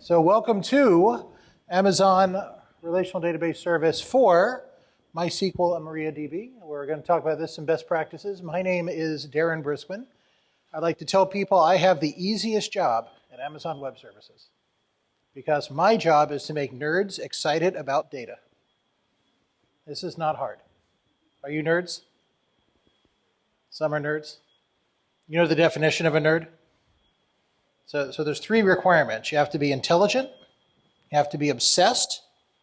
So welcome to Amazon Relational Database Service for MySQL and MariaDB. We're going to talk about this in best practices. My name is Darren Brisquin. I'd like to tell people I have the easiest job at Amazon Web Services because my job is to make nerds excited about data. This is not hard. Are you nerds? Some are nerds. You know the definition of a nerd? So there's three requirements. You have to be intelligent, you have to be obsessed,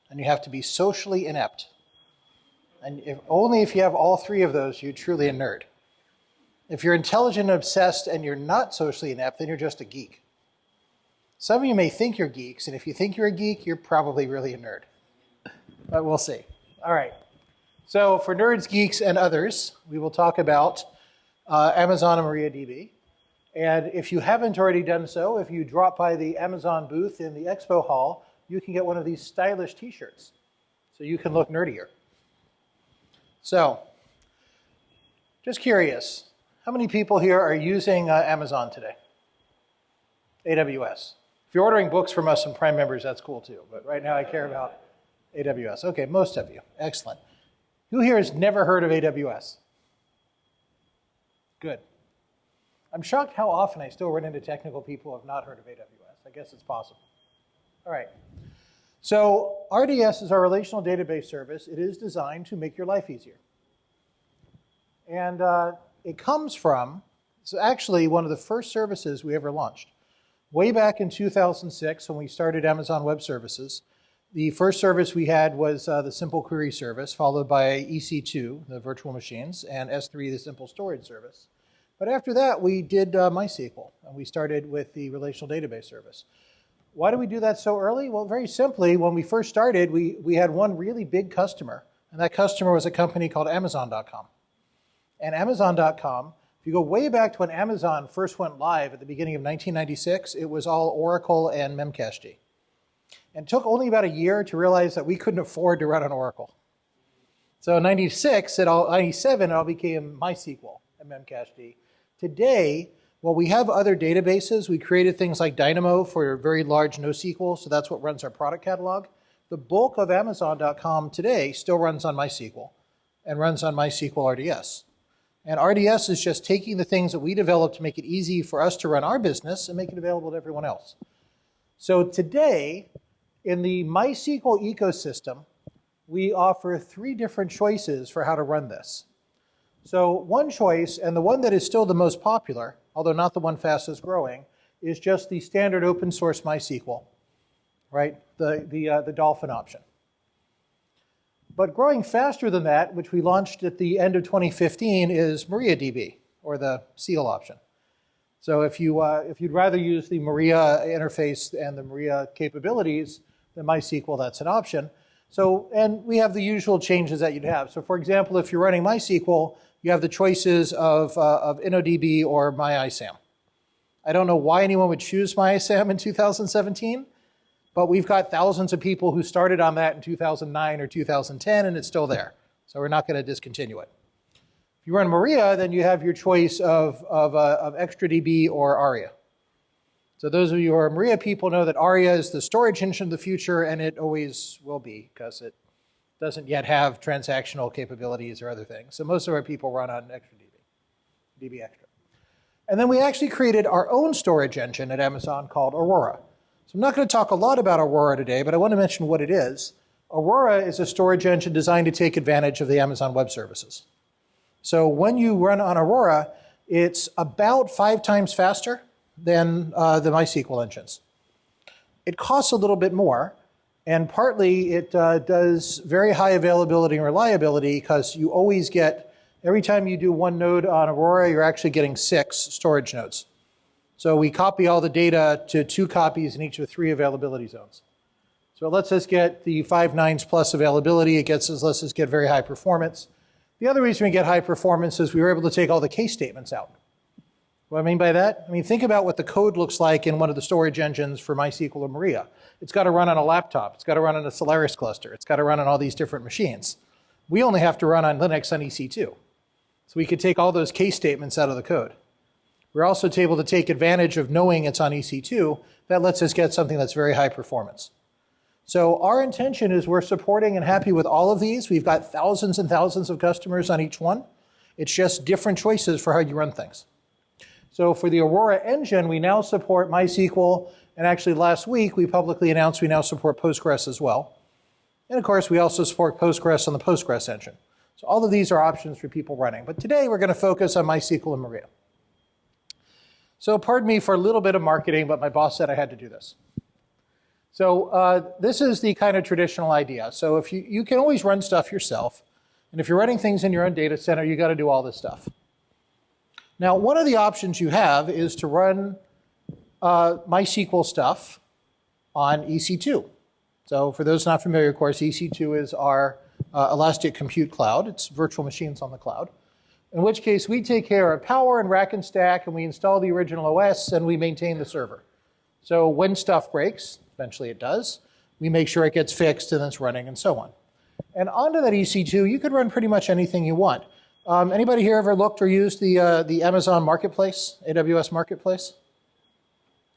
and you have to be socially inept. And only if you have all three of those, you're truly a nerd. If you're intelligent and obsessed and you're not socially inept, then you're just a geek. Some of you may think you're geeks, and if you think you're a geek, you're probably really a nerd. But we'll see. All right. So for nerds, geeks, and others, we will talk about Amazon and MariaDB. And if you haven't already done so, if you drop by the Amazon booth in the expo hall, you can get one of these stylish t-shirts so you can look nerdier. So, just curious, how many people here are using Amazon today? AWS. If you're ordering books from us and Prime members, that's cool too. But right now I care about AWS. Okay, most of you. Excellent. Who here has never heard of AWS? Good. I'm shocked how often I still run into technical people who have not heard of AWS. I guess it's possible. All right. So RDS is our relational database service. It is designed to make your life easier. And it comes from, it's actually one of the first services we ever launched. Way back in 2006 when we started Amazon Web Services, the first service we had was the Simple Query service, followed by EC2, the virtual machines, and S3, the Simple Storage service. But after that, we did MySQL, and we started with the relational database service. Why do we do that so early? Well, very simply, when we first started, we had one really big customer, and that customer was a company called Amazon.com. And Amazon.com, if you go way back to when Amazon first went live at the beginning of 1996, it was all Oracle and Memcached. And it took only about a year to realize that we couldn't afford to run on Oracle. So in 97, it all became MySQL and Memcached. Today, while we have other databases, we created things like Dynamo for very large NoSQL, so that's what runs our product catalog. The bulk of Amazon.com today still runs on MySQL and runs on MySQL RDS. And RDS is just taking the things that we developed to make it easy for us to run our business and make it available to everyone else. So today, in the MySQL ecosystem, we offer three different choices for how to run this. So one choice, and the one that is still the most popular, although not the one fastest growing, is just the standard open source MySQL, right? The Dolphin option. But growing faster than that, which we launched at the end of 2015, is MariaDB, or the Seal option. So if you'd rather use the Maria interface and the Maria capabilities than MySQL, that's an option. So, and we have the usual changes that you'd have. So for example, if you're running MySQL, you have the choices of InnoDB or MyISAM. I don't know why anyone would choose MyISAM in 2017, but we've got thousands of people who started on that in 2009 or 2010, and it's still there. So we're not going to discontinue it. If you run Maria, then you have your choice of ExtraDB or ARIA. So those of you who are Maria people know that ARIA is the storage engine of the future, and it always will be because it doesn't yet have transactional capabilities or other things. So most of our people run on ExtraDB, DB Extra. And then we actually created our own storage engine at Amazon called Aurora. So I'm not going to talk a lot about Aurora today, but I want to mention what it is. Aurora is a storage engine designed to take advantage of the Amazon Web Services. So when you run on Aurora, it's about 5 times faster than the MySQL engines. It costs a little bit more, and partly it does very high availability and reliability because you always get, every time you do one node on Aurora, you're actually getting 6 storage nodes. So we copy all the data to 2 copies in each of 3 availability zones. So it lets us get the 5 nines plus availability. It lets us get very high performance. The other reason we get high performance is we were able to take all the case statements out. What I mean by that? I mean, think about what the code looks like in one of the storage engines for MySQL or Maria. It's got to run on a laptop. It's got to run on a Solaris cluster. It's got to run on all these different machines. We only have to run on Linux on EC2. So we could take all those case statements out of the code. We're also able to take advantage of knowing it's on EC2. That lets us get something that's very high performance. So our intention is we're supporting and happy with all of these. We've got thousands and thousands of customers on each one. It's just different choices for how you run things. So for the Aurora engine, we now support MySQL, and actually last week we publicly announced we now support Postgres as well. And of course, we also support Postgres on the Postgres engine. So all of these are options for people running. But today we're going to focus on MySQL and Maria. So pardon me for a little bit of marketing, but my boss said I had to do this. So this is the kind of traditional idea. So if you can always run stuff yourself. And if you're running things in your own data center, you got to do all this stuff. Now, one of the options you have is to run MySQL stuff on EC2. So for those not familiar, of course, EC2 is our elastic compute cloud. It's virtual machines on the cloud. In which case, we take care of power and rack and stack, and we install the original OS, and we maintain the server. So when stuff breaks, eventually it does, we make sure it gets fixed and it's running and so on. And onto that EC2, you could run pretty much anything you want. Anybody here ever looked or used the Amazon Marketplace, AWS Marketplace?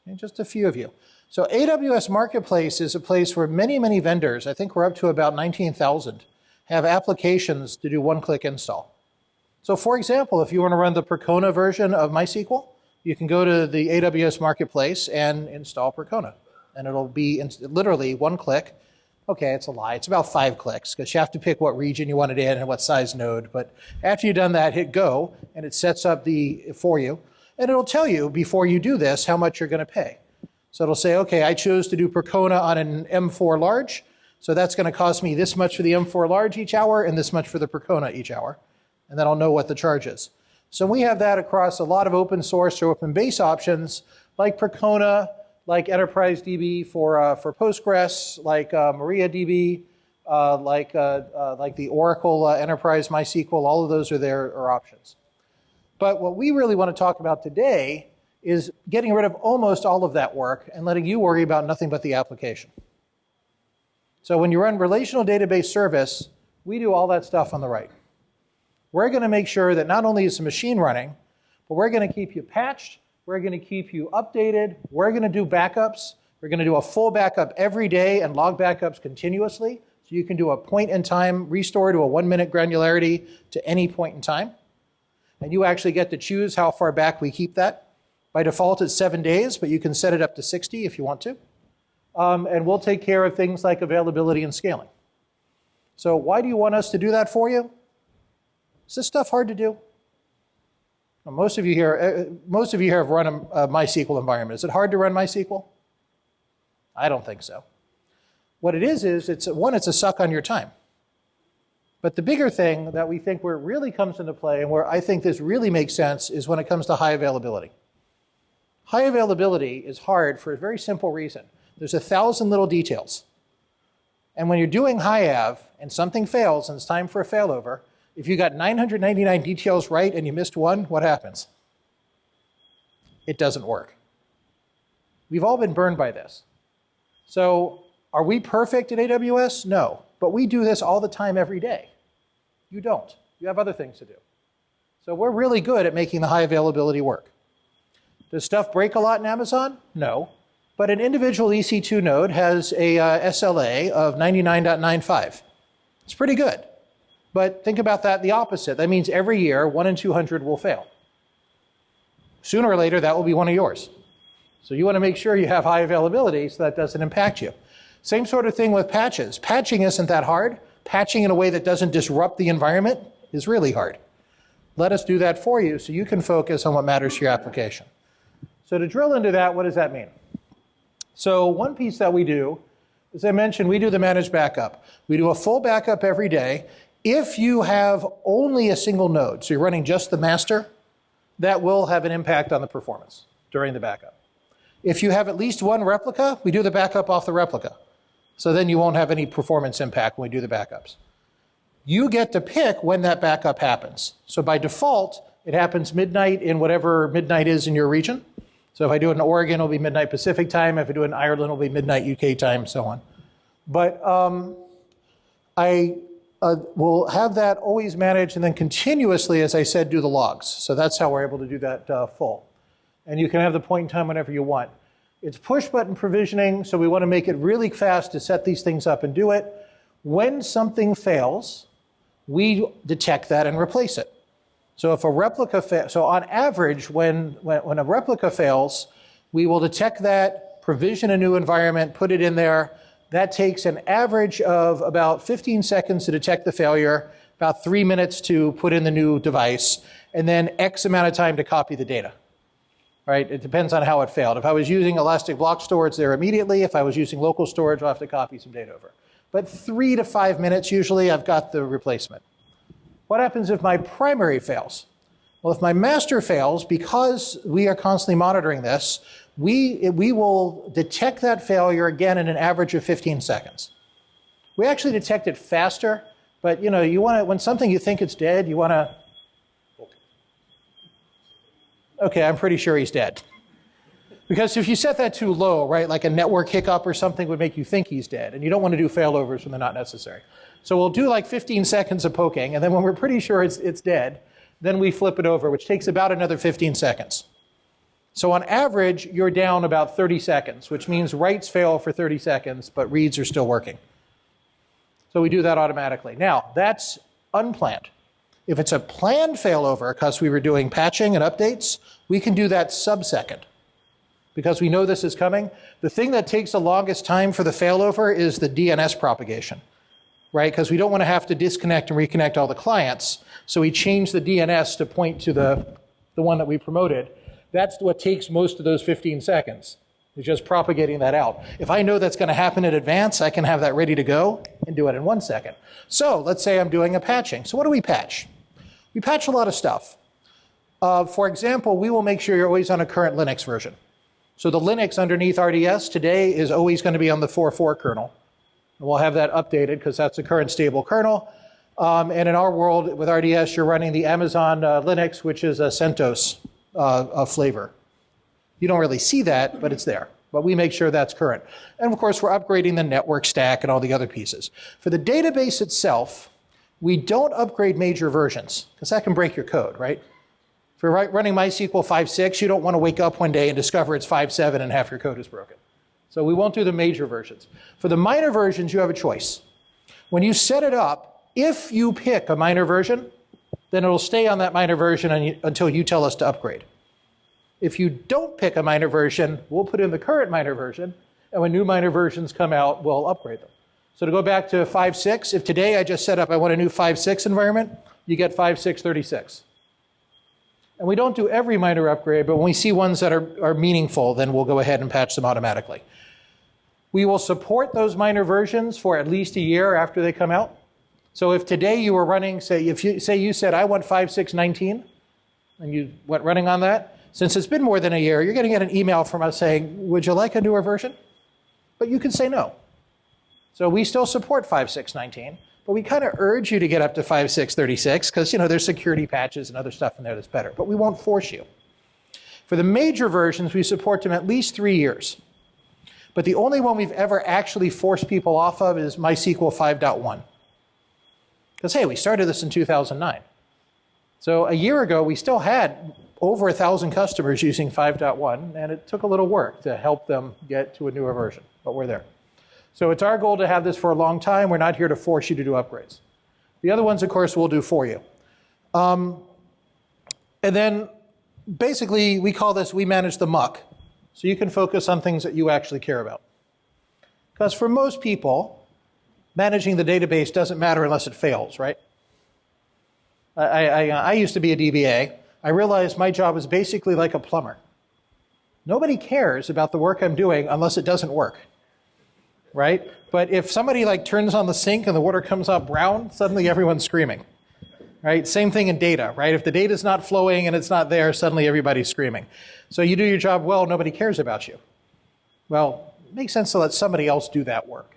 Okay, just a few of you. So AWS Marketplace is a place where many, many vendors, I think we're up to about 19,000, have applications to do one-click install. So for example, if you want to run the Percona version of MySQL, you can go to the AWS Marketplace and install Percona. And it'll be literally one click. Okay, it's a lie. It's about 5 clicks because you have to pick what region you want it in and what size node. But after you've done that, hit go, and it sets up for you. And it'll tell you before you do this how much you're going to pay. So it'll say, okay, I chose to do Percona on an M4 large, so that's going to cost me this much for the M4 large each hour and this much for the Percona each hour. And then I'll know what the charge is. So we have that across a lot of open source or open base options like Percona, like Enterprise DB for Postgres, like MariaDB, like the Oracle Enterprise MySQL. All of those are options. But what we really want to talk about today is getting rid of almost all of that work and letting you worry about nothing but the application. So when you run relational database service, we do all that stuff on the right. We're going to make sure that not only is the machine running, but we're going to keep you patched, we're going to keep you updated, we're going to do backups, we're going to do a full backup every day and log backups continuously, so you can do a point-in-time restore to a 1-minute granularity to any point in time. And you actually get to choose how far back we keep that. By default, it's 7 days, but you can set it up to 60 if you want to. And we'll take care of things like availability and scaling. So why do you want us to do that for you? Is this stuff hard to do? Well, most of you here have run a MySQL environment. Is it hard to run MySQL? I don't think so. What it is it's a suck on your time. But the bigger thing that we think where it really comes into play and where I think this really makes sense is when it comes to high availability. High availability is hard for a very simple reason. There's 1,000 little details. And when you're doing high av and something fails and it's time for a failover, if you got 999 details right and you missed one, what happens? It doesn't work. We've all been burned by this. So are we perfect at AWS? No. But we do this all the time, every day. You don't. You have other things to do. So we're really good at making the high availability work. Does stuff break a lot in Amazon? No. But an individual EC2 node has a SLA of 99.95. It's pretty good. But think about that the opposite. That means every year, 1 in 200 will fail. Sooner or later, that will be one of yours. So you want to make sure you have high availability so that doesn't impact you. Same sort of thing with patches. Patching isn't that hard. Patching in a way that doesn't disrupt the environment is really hard. Let us do that for you so you can focus on what matters to your application. So to drill into that, what does that mean? So one piece that we do, as I mentioned, we do the managed backup. We do a full backup every day. If you have only a single node, so you're running just the master, that will have an impact on the performance during the backup. If you have at least one replica, we do the backup off the replica. So then you won't have any performance impact when we do the backups. You get to pick when that backup happens. So by default, it happens midnight in whatever midnight is in your region. So if I do it in Oregon, it'll be midnight Pacific time. If I do it in Ireland, it'll be midnight UK time, so on. But I will have that always managed and then continuously, as I said, do the logs. So that's how we're able to do that full. and you can have the point in time whenever you want. It's push button provisioning, so we want to make it really fast to set these things up and do it. When something fails, we detect that and replace it. So if a replica fails, so on average, when a replica fails, we will detect that, provision a new environment, put it in there. That takes an average of about 15 seconds to detect the failure, about 3 minutes to put in the new device, and then X amount of time to copy the data. Right? It depends on how it failed. If I was using elastic block storage there immediately, if I was using local storage, I'll have to copy some data over. But 3 to 5 minutes usually, I've got the replacement. What happens if my primary fails? Well, if my master fails, because we are constantly monitoring this, we will detect that failure again in an average of 15 seconds. We actually detect it faster, but you want to, when something you think it's dead, you want to, okay, I'm pretty sure he's dead. Because if you set that too low, right, like a network hiccup or something would make you think he's dead, and you don't want to do failovers when they're not necessary. So we'll do like 15 seconds of poking, and then when we're pretty sure it's dead, then we flip it over, which takes about another 15 seconds. So on average, you're down about 30 seconds, which means writes fail for 30 seconds, but reads are still working. So we do that automatically. Now, that's unplanned. If it's a planned failover, because we were doing patching and updates, we can do that sub-second. Because we know this is coming. The thing that takes the longest time for the failover is the DNS propagation, right? Because we don't want to have to disconnect and reconnect all the clients. So we change the DNS to point to the one that we promoted. That's what takes most of those 15 seconds. It's just propagating that out. If I know that's going to happen in advance, I can have that ready to go and do it in 1 second. So let's say I'm doing a patching. So what do we patch? We patch a lot of stuff. For example, we will make sure you're always on a current Linux version. So the Linux underneath RDS today is always going to be on the 4.4 kernel. And we'll have that updated because that's the current stable kernel. And in our world with RDS, you're running the Amazon Linux, which is a CentOS flavor. You don't really see that, but it's there. But we make sure that's current. And of course, we're upgrading the network stack and all the other pieces. For the database itself, we don't upgrade major versions because that can break your code, right? If you're running MySQL 5.6, you don't want to wake up one day and discover it's 5.7 and half your code is broken. So we won't do the major versions. For the minor versions, you have a choice. When you set it up, if you pick a minor version, then it'll stay on that minor version until you tell us to upgrade. If you don't pick a minor version, we'll put in the current minor version, and when new minor versions come out, we'll upgrade them. So to go back to 5.6, if today I just set up I want a new 5.6 environment, you get 5.6.36. And we don't do every minor upgrade, but when we see ones that are meaningful, then we'll go ahead and patch them automatically. We will support those minor versions for at least a year after they come out. So if today you were running, say you said, I want 5.6.19, and you went running on that, since it's been more than a year, you're going to get an email from us saying, would you like a newer version? But you can say no. So we still support 5.6.19. But we kind of urge you to get up to 5.6.36 because, there's security patches and other stuff in there that's better. But we won't force you. For the major versions, we support them at least 3 years. But the only one we've ever actually forced people off of is MySQL 5.1. Because, hey, we started this in 2009. So a year ago, we still had over 1,000 customers using 5.1, and it took a little work to help them get to a newer version. But we're there. So it's our goal to have this for a long time. We're not here to force you to do upgrades. The other ones, of course, we'll do for you. And then basically, we call this, we manage the muck. So you can focus on things that you actually care about. Because for most people, managing the database doesn't matter unless it fails, right? I used to be a DBA. I realized my job is basically like a plumber. Nobody cares about the work I'm doing unless it doesn't work. Right? But if somebody turns on the sink and the water comes out brown, suddenly everyone's screaming. Right? Same thing in data, right? If the data's not flowing and it's not there, suddenly everybody's screaming. So you do your job well, nobody cares about you. Well, it makes sense to let somebody else do that work.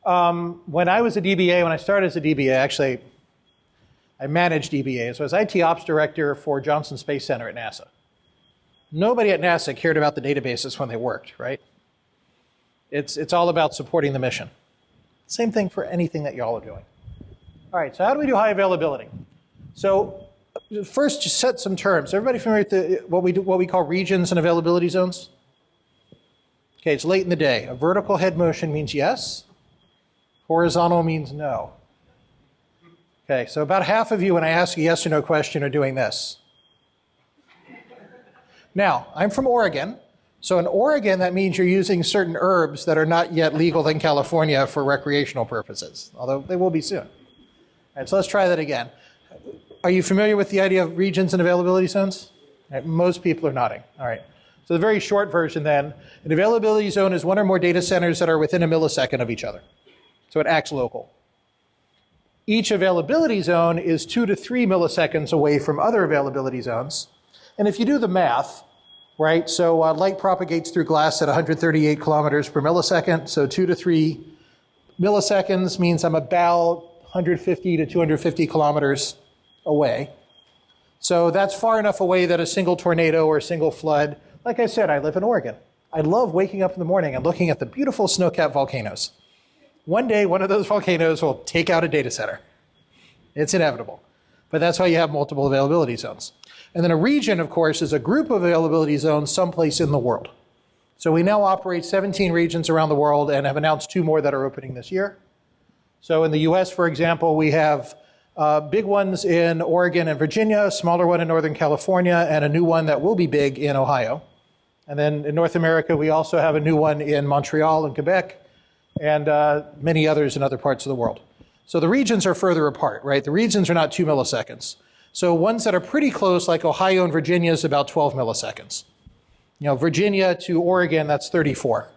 When I was a DBA, when I started as a DBA, actually, I managed DBAs. So I was IT Ops Director for Johnson Space Center at NASA. Nobody at NASA cared about the databases when they worked, right? It's all about supporting the mission. Same thing for anything that y'all are doing. All right, so how do we do high availability? So first just set some terms. Everybody familiar with what we call regions and availability zones? Okay, it's late in the day. A vertical head motion means yes. Horizontal means no. Okay, so about half of you, when I ask a yes or no question, are doing this. Now, I'm from Oregon. So in Oregon, that means you're using certain herbs that are not yet legal in California for recreational purposes, although they will be soon. All right, so let's try that again. Are you familiar with the idea of regions and availability zones? All right, most people are nodding. All right. So the very short version then, an availability zone is one or more data centers that are within a millisecond of each other. So it acts local. Each availability zone is 2 to 3 milliseconds away from other availability zones. And if you do the math, right, so light propagates through glass at 138 kilometers per millisecond, so 2 to 3 milliseconds means I'm about 150 to 250 kilometers away. So that's far enough away that a single tornado or a single flood, like I said, I live in Oregon. I love waking up in the morning and looking at the beautiful snow-capped volcanoes. One day, one of those volcanoes will take out a data center. It's inevitable. But that's why you have multiple availability zones. And then a region, of course, is a group of availability zones someplace in the world. So we now operate 17 regions around the world and have announced 2 more that are opening this year. So in the US, for example, we have big ones in Oregon and Virginia, a smaller one in Northern California, and a new one that will be big in Ohio. And then in North America, we also have a new one in Montreal and Quebec, and many others in other parts of the world. So the regions are further apart, right? The regions are not 2 milliseconds. So ones that are pretty close, like Ohio and Virginia, is about 12 milliseconds. You know, Virginia to Oregon, that's 34.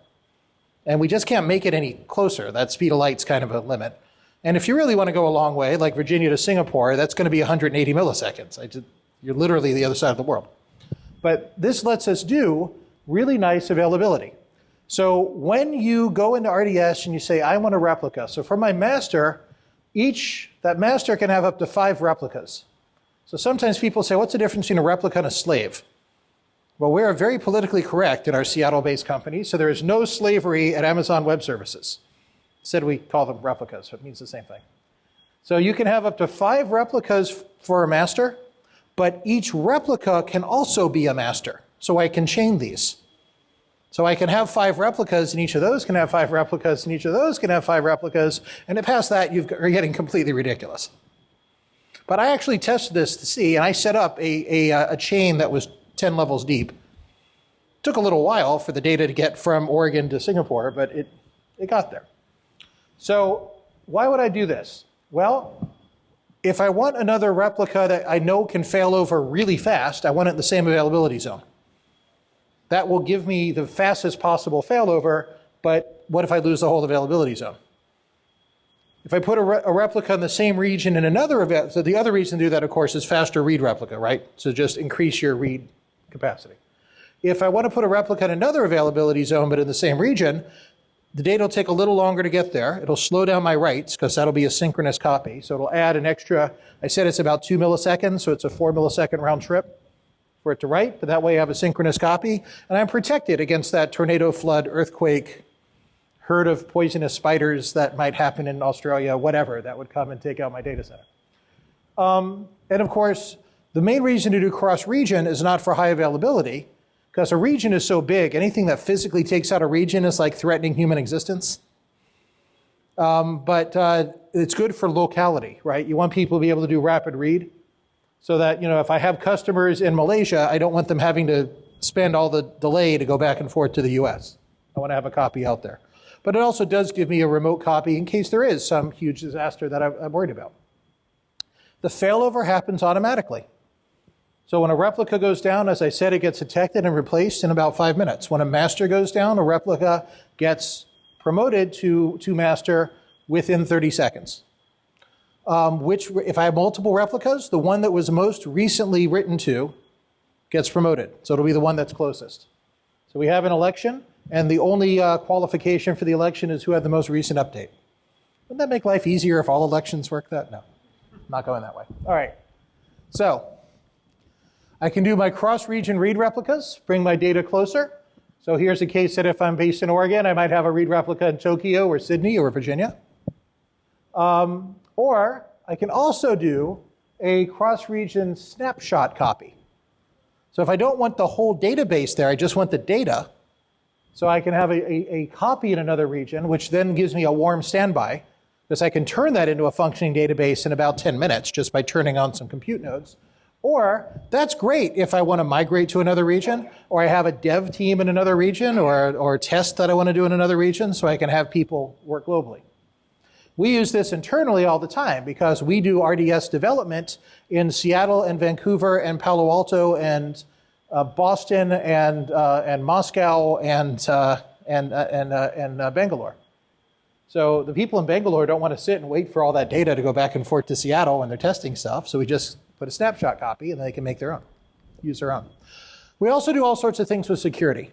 And we just can't make it any closer. That speed of light's kind of a limit. And if you really want to go a long way, like Virginia to Singapore, that's going to be 180 milliseconds. You're literally the other side of the world. But this lets us do really nice availability. So when you go into RDS and you say, I want a replica. So for my master, that master can have up to 5 replicas. So sometimes people say, what's the difference between a replica and a slave? Well, we are very politically correct in our Seattle-based company, so there is no slavery at Amazon Web Services. Instead, we call them replicas, so it means the same thing. So you can have up to 5 replicas for a master, but each replica can also be a master. So I can chain these. So I can have 5 replicas, and each of those can have 5 replicas, and each of those can have 5 replicas, and past that, you're getting completely ridiculous. But I actually tested this to see, and I set up a chain that was 10 levels deep. It took a little while for the data to get from Oregon to Singapore, but it got there. So why would I do this? Well, if I want another replica that I know can fail over really fast, I want it in the same availability zone. That will give me the fastest possible failover, but what if I lose the whole availability zone? If I put a replica in the same region in another event, so the other reason to do that, of course, is faster read replica, right? So just increase your read capacity. If I want to put a replica in another availability zone, but in the same region, the data will take a little longer to get there. It'll slow down my writes, because that'll be a synchronous copy. So it'll add an extra, I said it's about 2 milliseconds, so it's a 4 millisecond round trip for it to write, but that way I have a synchronous copy, and I'm protected against that tornado, flood, earthquake, herd of poisonous spiders that might happen in Australia, whatever, that would come and take out my data center. And of course, the main reason to do cross-region is not for high availability, because a region is so big, anything that physically takes out a region is like threatening human existence. But it's good for locality, right? You want people to be able to do rapid read, so that, you know, if I have customers in Malaysia, I don't want them having to spend all the delay to go back and forth to the US. I want to have a copy out there. But it also does give me a remote copy in case there is some huge disaster that I'm worried about. The failover happens automatically. So when a replica goes down, as I said, it gets detected and replaced in about 5 minutes. When a master goes down, a replica gets promoted to master within 30 seconds. If I have multiple replicas, the one that was most recently written to gets promoted. So it'll be the one that's closest. So we have an election, and the only qualification for the election is who had the most recent update. Wouldn't that make life easier if all elections work that? No, not going that way. All right, so I can do my cross-region read replicas, bring my data closer. So here's a case that if I'm based in Oregon, I might have a read replica in Tokyo or Sydney or Virginia. Or I can also do a cross-region snapshot copy. So if I don't want the whole database there, I just want the data, so I can have a copy in another region, which then gives me a warm standby, because I can turn that into a functioning database in about 10 minutes just by turning on some compute nodes. Or that's great if I want to migrate to another region, or I have a dev team in another region, or a test that I want to do in another region, so I can have people work globally. We use this internally all the time because we do RDS development in Seattle and Vancouver and Palo Alto and Boston and Moscow and Bangalore. So the people in Bangalore don't want to sit and wait for all that data to go back and forth to Seattle when they're testing stuff. So we just put a snapshot copy and they can make their own, use their own. We also do all sorts of things with security.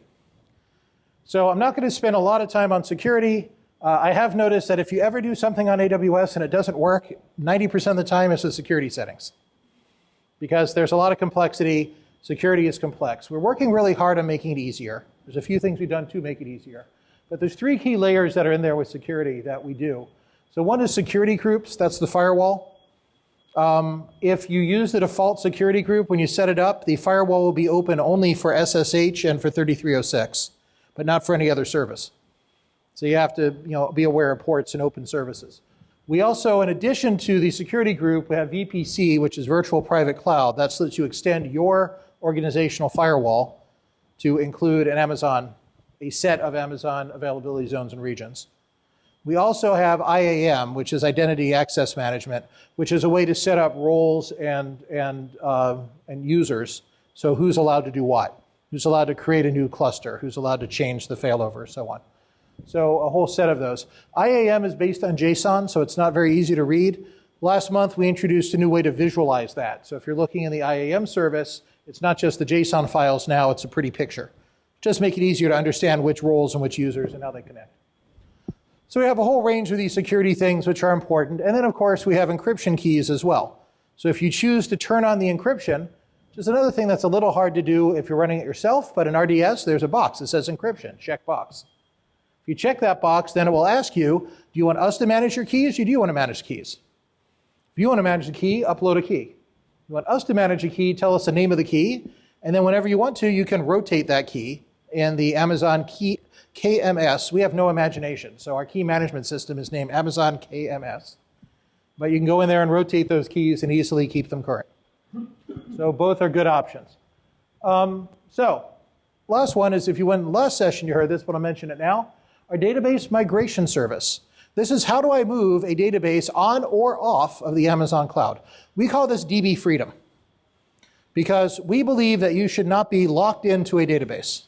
So I'm not going to spend a lot of time on security. I have noticed that if you ever do something on AWS and it doesn't work, 90% of the time it's the security settings. Because there's a lot of complexity, security is complex. We're working really hard on making it easier. There's a few things we've done to make it easier. But there's 3 key layers that are in there with security that we do. So one is security groups, that's the firewall. If you use the default security group, when you set it up, the firewall will be open only for SSH and for 3306, but not for any other service. So you have to be aware of ports and open services. We also, in addition to the security group, we have VPC, which is virtual private cloud. That lets you extend your organizational firewall to include a set of Amazon availability zones and regions. We also have IAM, which is Identity Access Management, which is a way to set up roles and users. So who's allowed to do what? Who's allowed to create a new cluster? Who's allowed to change the failover, so on. So a whole set of those. IAM is based on JSON, so it's not very easy to read. Last month, we introduced a new way to visualize that. So if you're looking in the IAM service, it's not just the JSON files now, it's a pretty picture. Just make it easier to understand which roles and which users and how they connect. So we have a whole range of these security things which are important. And then, of course, we have encryption keys as well. So if you choose to turn on the encryption, which is another thing that's a little hard to do if you're running it yourself, but in RDS, there's a box that says encryption, check box. If you check that box, then it will ask you, do you want us to manage your keys, or do you want to manage keys? If you want to manage the key, upload a key. If you want us to manage a key, tell us the name of the key, and then whenever you want to, you can rotate that key in the Amazon key KMS. We have no imagination, so our key management system is named Amazon KMS. But you can go in there and rotate those keys and easily keep them current. So both are good options. So last one is, if you went in the last session, you heard this, but I'll mention it now. Our database migration service. This is how do I move a database on or off of the Amazon cloud. We call this DB freedom because we believe that you should not be locked into a database.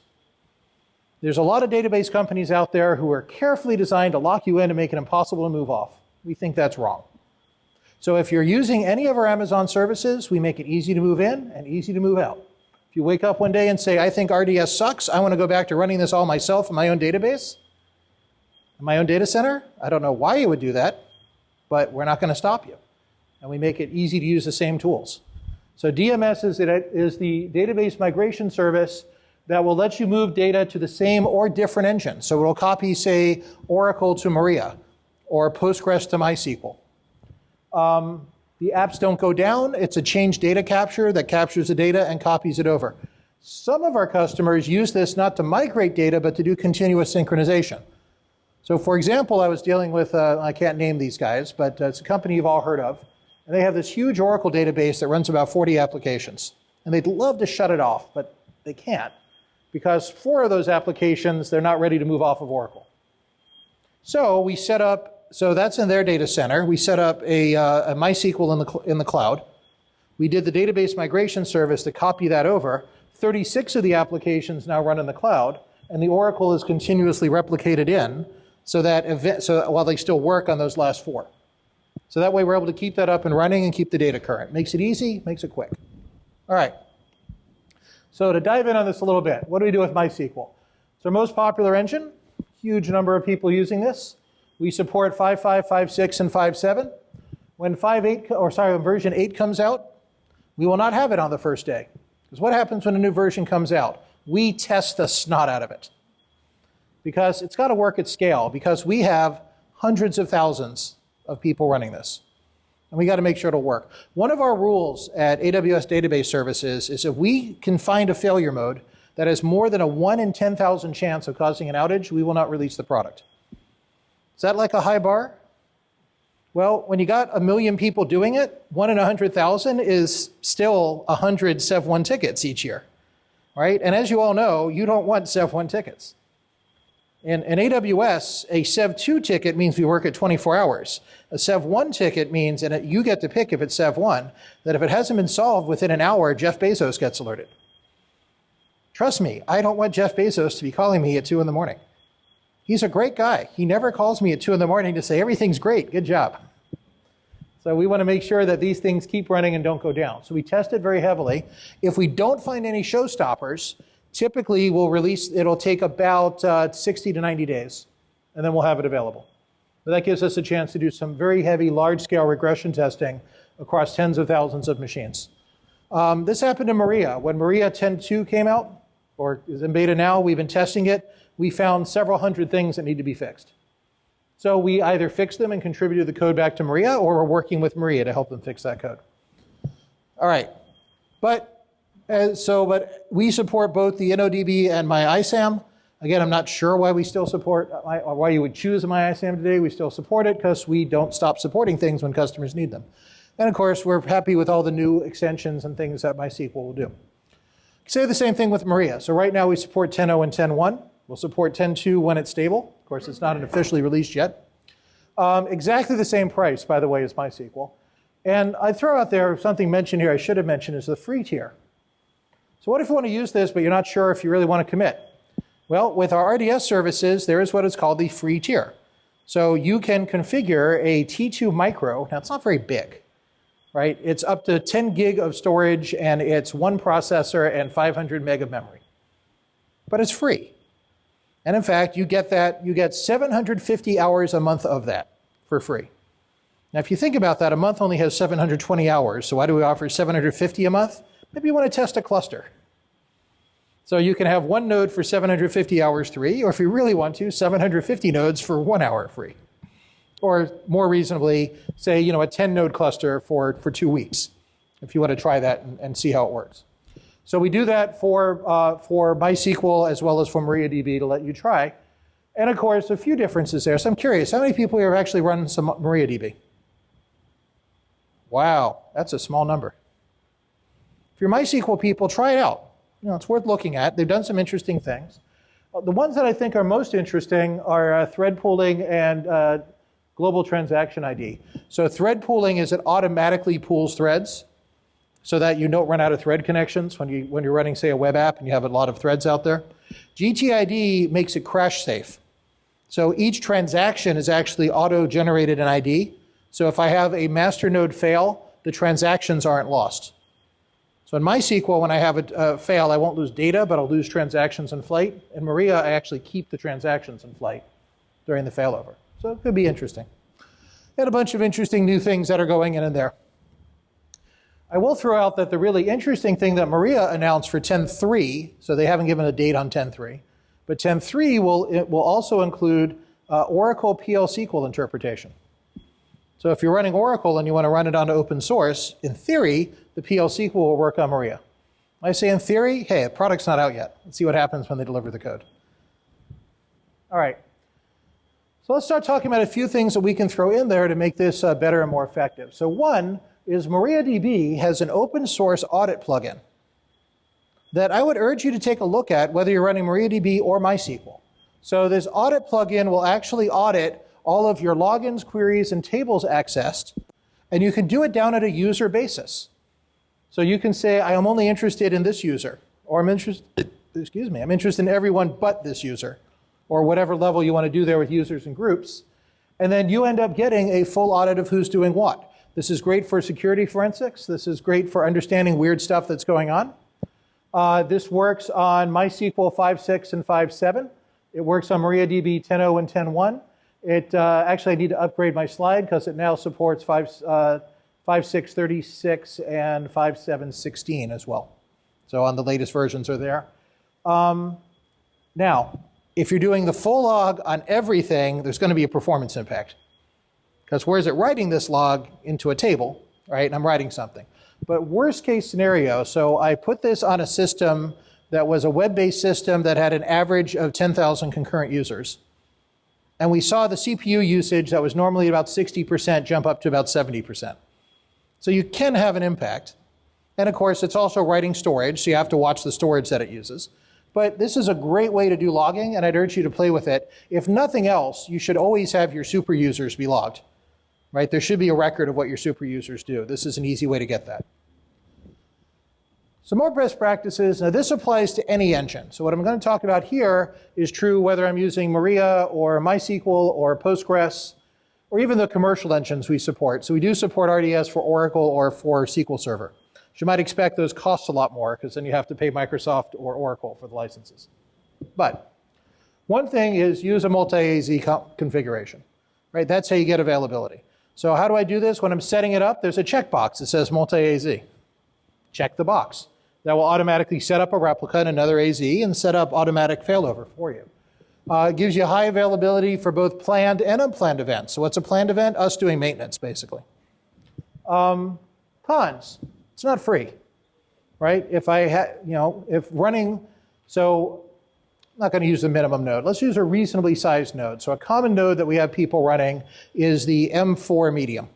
There's a lot of database companies out there who are carefully designed to lock you in and make it impossible to move off. We think that's wrong. So if you're using any of our Amazon services, we make it easy to move in and easy to move out. If you wake up one day and say, I think RDS sucks, I want to go back to running this all myself in my own database, in my own data center, I don't know why you would do that, but we're not going to stop you. And we make it easy to use the same tools. So DMS is the database migration service that will let you move data to the same or different engine. So it will copy, say, Oracle to Maria or Postgres to MySQL. The apps don't go down. It's a change data capture that captures the data and copies it over. Some of our customers use this not to migrate data, but to do continuous synchronization. So for example, I was dealing with, I can't name these guys, but it's a company you've all heard of. And they have this huge Oracle database that runs about 40 applications. And they'd love to shut it off, but they can't. Because 4 of those applications, they're not ready to move off of Oracle. So we set up, so that's in their data center. We set up a MySQL in the cloud. We did the database migration service to copy that over. 36 of the applications now run in the cloud, and the Oracle is continuously replicated in, so while they still work on those last 4. So that way we're able to keep that up and running and keep the data current. Makes it easy, makes it quick. All right. So to dive in on this a little bit, what do we do with MySQL? It's our most popular engine, huge number of people using this. We support 5.5, 5.6, and 5.7. When version 8 comes out, we will not have it on the first day. Because what happens when a new version comes out? We test the snot out of it. Because it's got to work at scale, because we have hundreds of thousands of people running this. and we got to make sure it'll work. One of our rules at AWS Database Services is if we can find a failure mode that has more than a 1 in 10,000 chance of causing an outage, we will not release the product. Is that like a high bar? Well, when you got 1 million people doing it, 1 in 100,000 is still 100 Sev1 tickets each year, right? And as you all know, you don't want Sev1 tickets. In AWS, a Sev2 ticket means we work at 24 hours. A Sev1 ticket means, and you get to pick if it's Sev1, that if it hasn't been solved within an hour, Jeff Bezos gets alerted. Trust me, I don't want Jeff Bezos to be calling me at 2 in the morning. He's a great guy. He never calls me at 2 in the morning to say, everything's great, good job. So we want to make sure that these things keep running and don't go down. So we test it very heavily. If we don't find any showstoppers, typically we'll release, it'll take about 60 to 90 days, and then we'll have it available. But that gives us a chance to do some very heavy, large-scale regression testing across tens of thousands of machines. This happened in Maria. When Maria 10.2 came out, or is in beta now, we've been testing it. We found several hundred things that need to be fixed. So we either fixed them and contributed the code back to Maria, or we're working with Maria to help them fix that code. All right, but we support both the NODB and my ISAM. Again, I'm not sure why we still support, or why you would choose my ISAM today. We still support it because we don't stop supporting things when customers need them. And of course, we're happy with all the new extensions and things that MySQL will do. Say the same thing with Maria. So right now we support 10.0 and 10.1. We'll support 10.2 when it's stable. Of course, it's not officially released yet. Exactly the same price, by the way, as MySQL. And I throw out there something mentioned here I should have mentioned is the free tier. So what if you want to use this, but you're not sure if you really want to commit? Well, with our RDS services, there is what is called the free tier. So you can configure a T2 micro. Now, it's not very big, right? It's up to 10 gig of storage, and it's 1 processor and 500 meg of memory. But it's free. And in fact, you get 750 hours a month of that for free. Now, if you think about that, a month only has 720 hours. So why do we offer 750 a month? Maybe you want to test a cluster. So you can have 1 node for 750 hours free, or if you really want to, 750 nodes for 1 hour free. Or more reasonably, say, a 10 node cluster for 2 weeks, if you want to try that and see how it works. So we do that for MySQL as well as for MariaDB to let you try. And of course, a few differences there. So I'm curious, how many people here have actually run some MariaDB? Wow, that's a small number. If you're MySQL people, try it out. It's worth looking at. They've done some interesting things. The ones that I think are most interesting are thread pooling and global transaction ID. So thread pooling is it automatically pools threads so that you don't run out of thread connections when you're running, say, a web app and you have a lot of threads out there. GTID makes it crash safe. So each transaction is actually auto-generated an ID. So if I have a master node fail, the transactions aren't lost. So in MySQL, when I have a fail, I won't lose data, but I'll lose transactions in flight. In Maria, I actually keep the transactions in flight during the failover. So it could be interesting. And a bunch of interesting new things that are going in there. I will throw out that the really interesting thing that Maria announced for 10.3, so they haven't given a date on 10.3, but 10.3 will also include Oracle PL/SQL interpretation. So if you're running Oracle and you want to run it onto open source, in theory, the PL/SQL will work on Maria. I say in theory, hey, the product's not out yet. Let's see what happens when they deliver the code. All right. So let's start talking about a few things that we can throw in there to make this better and more effective. So one is MariaDB has an open source audit plugin that I would urge you to take a look at whether you're running MariaDB or MySQL. So this audit plugin will actually audit all of your logins, queries, and tables accessed, and you can do it down at a user basis. So you can say, I am only interested in this user, or I'm interested in everyone but this user, or whatever level you want to do there with users and groups. And then you end up getting a full audit of who's doing what. This is great for security forensics. This is great for understanding weird stuff that's going on. This works on MySQL 5.6 and 5.7. It works on MariaDB 10.0 and 10.1. Actually, I need to upgrade my slide because it now supports 5.6.36 and 5.7.16 as well. So on the latest versions are there. Now, if you're doing the full log on everything, there's going to be a performance impact because where is it writing this log into a table, right? And I'm writing something. But worst case scenario, so I put this on a system that was a web-based system that had an average of 10,000 concurrent users. And we saw the CPU usage that was normally about 60% jump up to about 70%. So you can have an impact. And of course, it's also writing storage, so you have to watch the storage that it uses. But this is a great way to do logging, and I'd urge you to play with it. If nothing else, you should always have your super users be logged, right? There should be a record of what your super users do. This is an easy way to get that. Some more best practices. Now, this applies to any engine. So what I'm going to talk about here is true whether I'm using Maria or MySQL or Postgres, or even the commercial engines we support. So we do support RDS for Oracle or for SQL Server. You might expect those cost a lot more because then you have to pay Microsoft or Oracle for the licenses. But one thing is use a multi-AZ configuration, right? That's how you get availability. So how do I do this? When I'm setting it up, there's a checkbox that says multi-AZ. Check the box. That will automatically set up a replica in another AZ and set up automatic failover for you. It gives you high availability for both planned and unplanned events. So what's a planned event? Us doing maintenance, basically. Cons. It's not free, right? If running, so I'm not going to use the minimum node. Let's use a reasonably sized node. So a common node that we have people running is the M4 medium.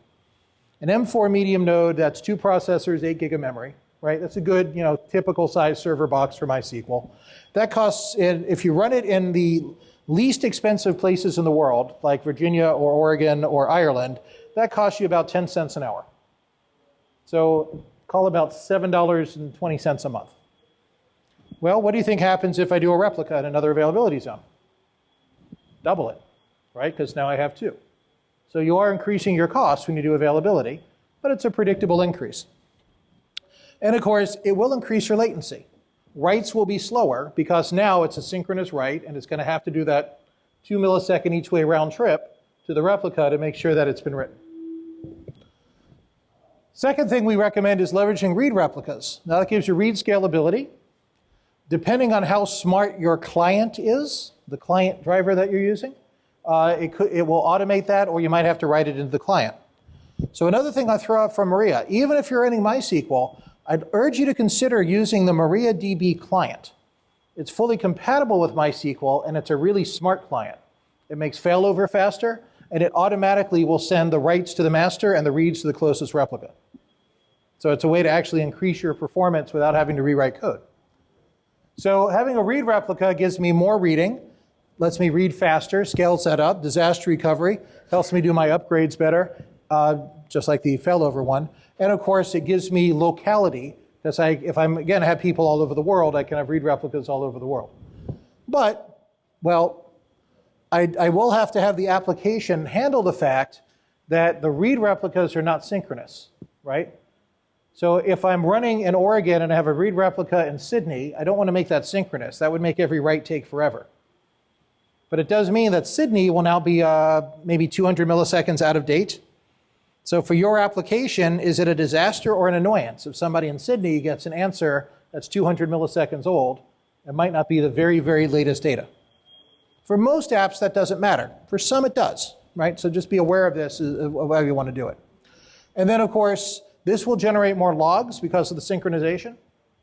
An M4 medium node, that's 2 processors, 8 gig of memory, right? That's a good, typical size server box for MySQL. That costs, if you run it in the least expensive places in the world, like Virginia or Oregon or Ireland, that costs you about 10 cents an hour. So call about $7.20 a month. Well, what do you think happens if I do a replica in another availability zone? Double it, right? Because now I have 2. So you are increasing your costs when you do availability, but it's a predictable increase. And of course, it will increase your latency. Writes will be slower because now it's a synchronous write, and it's going to have to do that 2 millisecond each way round trip to the replica to make sure that it's been written. Second thing we recommend is leveraging read replicas. Now that gives you read scalability. Depending on how smart your client is, the client driver that you're using, it will automate that, or you might have to write it into the client. So another thing I throw out from Maria, even if you're running MySQL, I'd urge you to consider using the MariaDB client. It's fully compatible with MySQL, and it's a really smart client. It makes failover faster, and it automatically will send the writes to the master and the reads to the closest replica. So it's a way to actually increase your performance without having to rewrite code. So having a read replica gives me more reading, lets me read faster, scales that up, disaster recovery, helps me do my upgrades better, just like the failover one. And of course, it gives me locality, because if I'm going to have people all over the world, I can have read replicas all over the world. But, well, I will have to have the application handle the fact that the read replicas are not synchronous, right? So if I'm running in Oregon and I have a read replica in Sydney, I don't want to make that synchronous. That would make every write take forever. But it does mean that Sydney will now be maybe 200 milliseconds out of date. So for your application, is it a disaster or an annoyance? If somebody in Sydney gets an answer that's 200 milliseconds old, it might not be the very, very latest data. For most apps, that doesn't matter. For some, it does, right? So just be aware of this, how you want to do it. And then, of course, this will generate more logs because of the synchronization.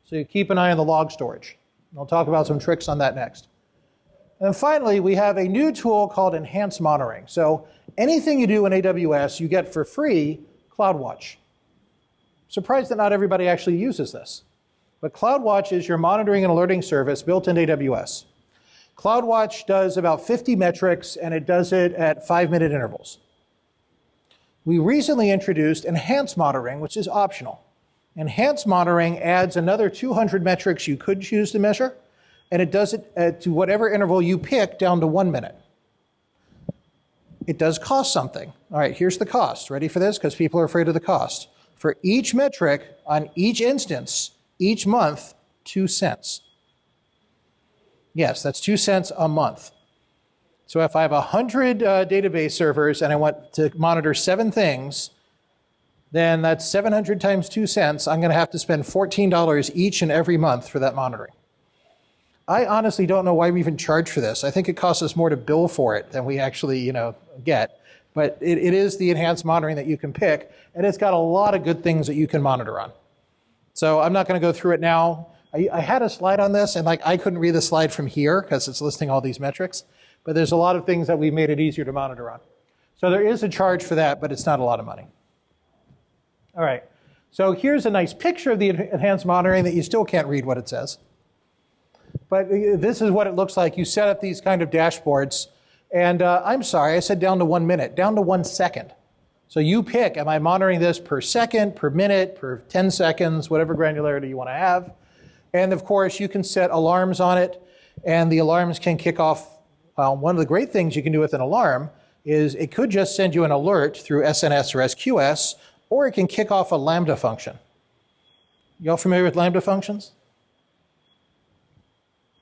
So you keep an eye on the log storage. And I'll talk about some tricks on that next. And finally, we have a new tool called enhanced monitoring. So anything you do in AWS, you get for free CloudWatch. Surprised that not everybody actually uses this. But CloudWatch is your monitoring and alerting service built in AWS. CloudWatch does about 50 metrics, and it does it at 5-minute intervals. We recently introduced enhanced monitoring, which is optional. Enhanced monitoring adds another 200 metrics you could choose to measure, and it does it to whatever interval you pick down to 1 minute. It does cost something. All right, here's the cost. Ready for this? Because people are afraid of the cost. For each metric on each instance, each month, 2 cents. Yes, that's 2 cents a month. So if I have 100 database servers and I want to monitor 7 things, then that's 700 times 2 cents. I'm going to have to spend $14 each and every month for that monitoring. I honestly don't know why we even charge for this. I think it costs us more to bill for it than we actually, get. But it is the enhanced monitoring that you can pick, and it's got a lot of good things that you can monitor on. So I'm not going to go through it now. I had a slide on this, and I couldn't read the slide from here because it's listing all these metrics. But there's a lot of things that we've made it easier to monitor on. So there is a charge for that, but it's not a lot of money. All right. So here's a nice picture of the enhanced monitoring that you still can't read what it says. But this is what it looks like. You set up these kind of dashboards. And I'm sorry, I said down to 1 minute, down to 1 second. So you pick, am I monitoring this per second, per minute, per 10 seconds, whatever granularity you want to have. And of course, you can set alarms on it, and the alarms can kick off. Well, one of the great things you can do with an alarm is it could just send you an alert through SNS or SQS, or it can kick off a Lambda function. Y'all familiar with Lambda functions?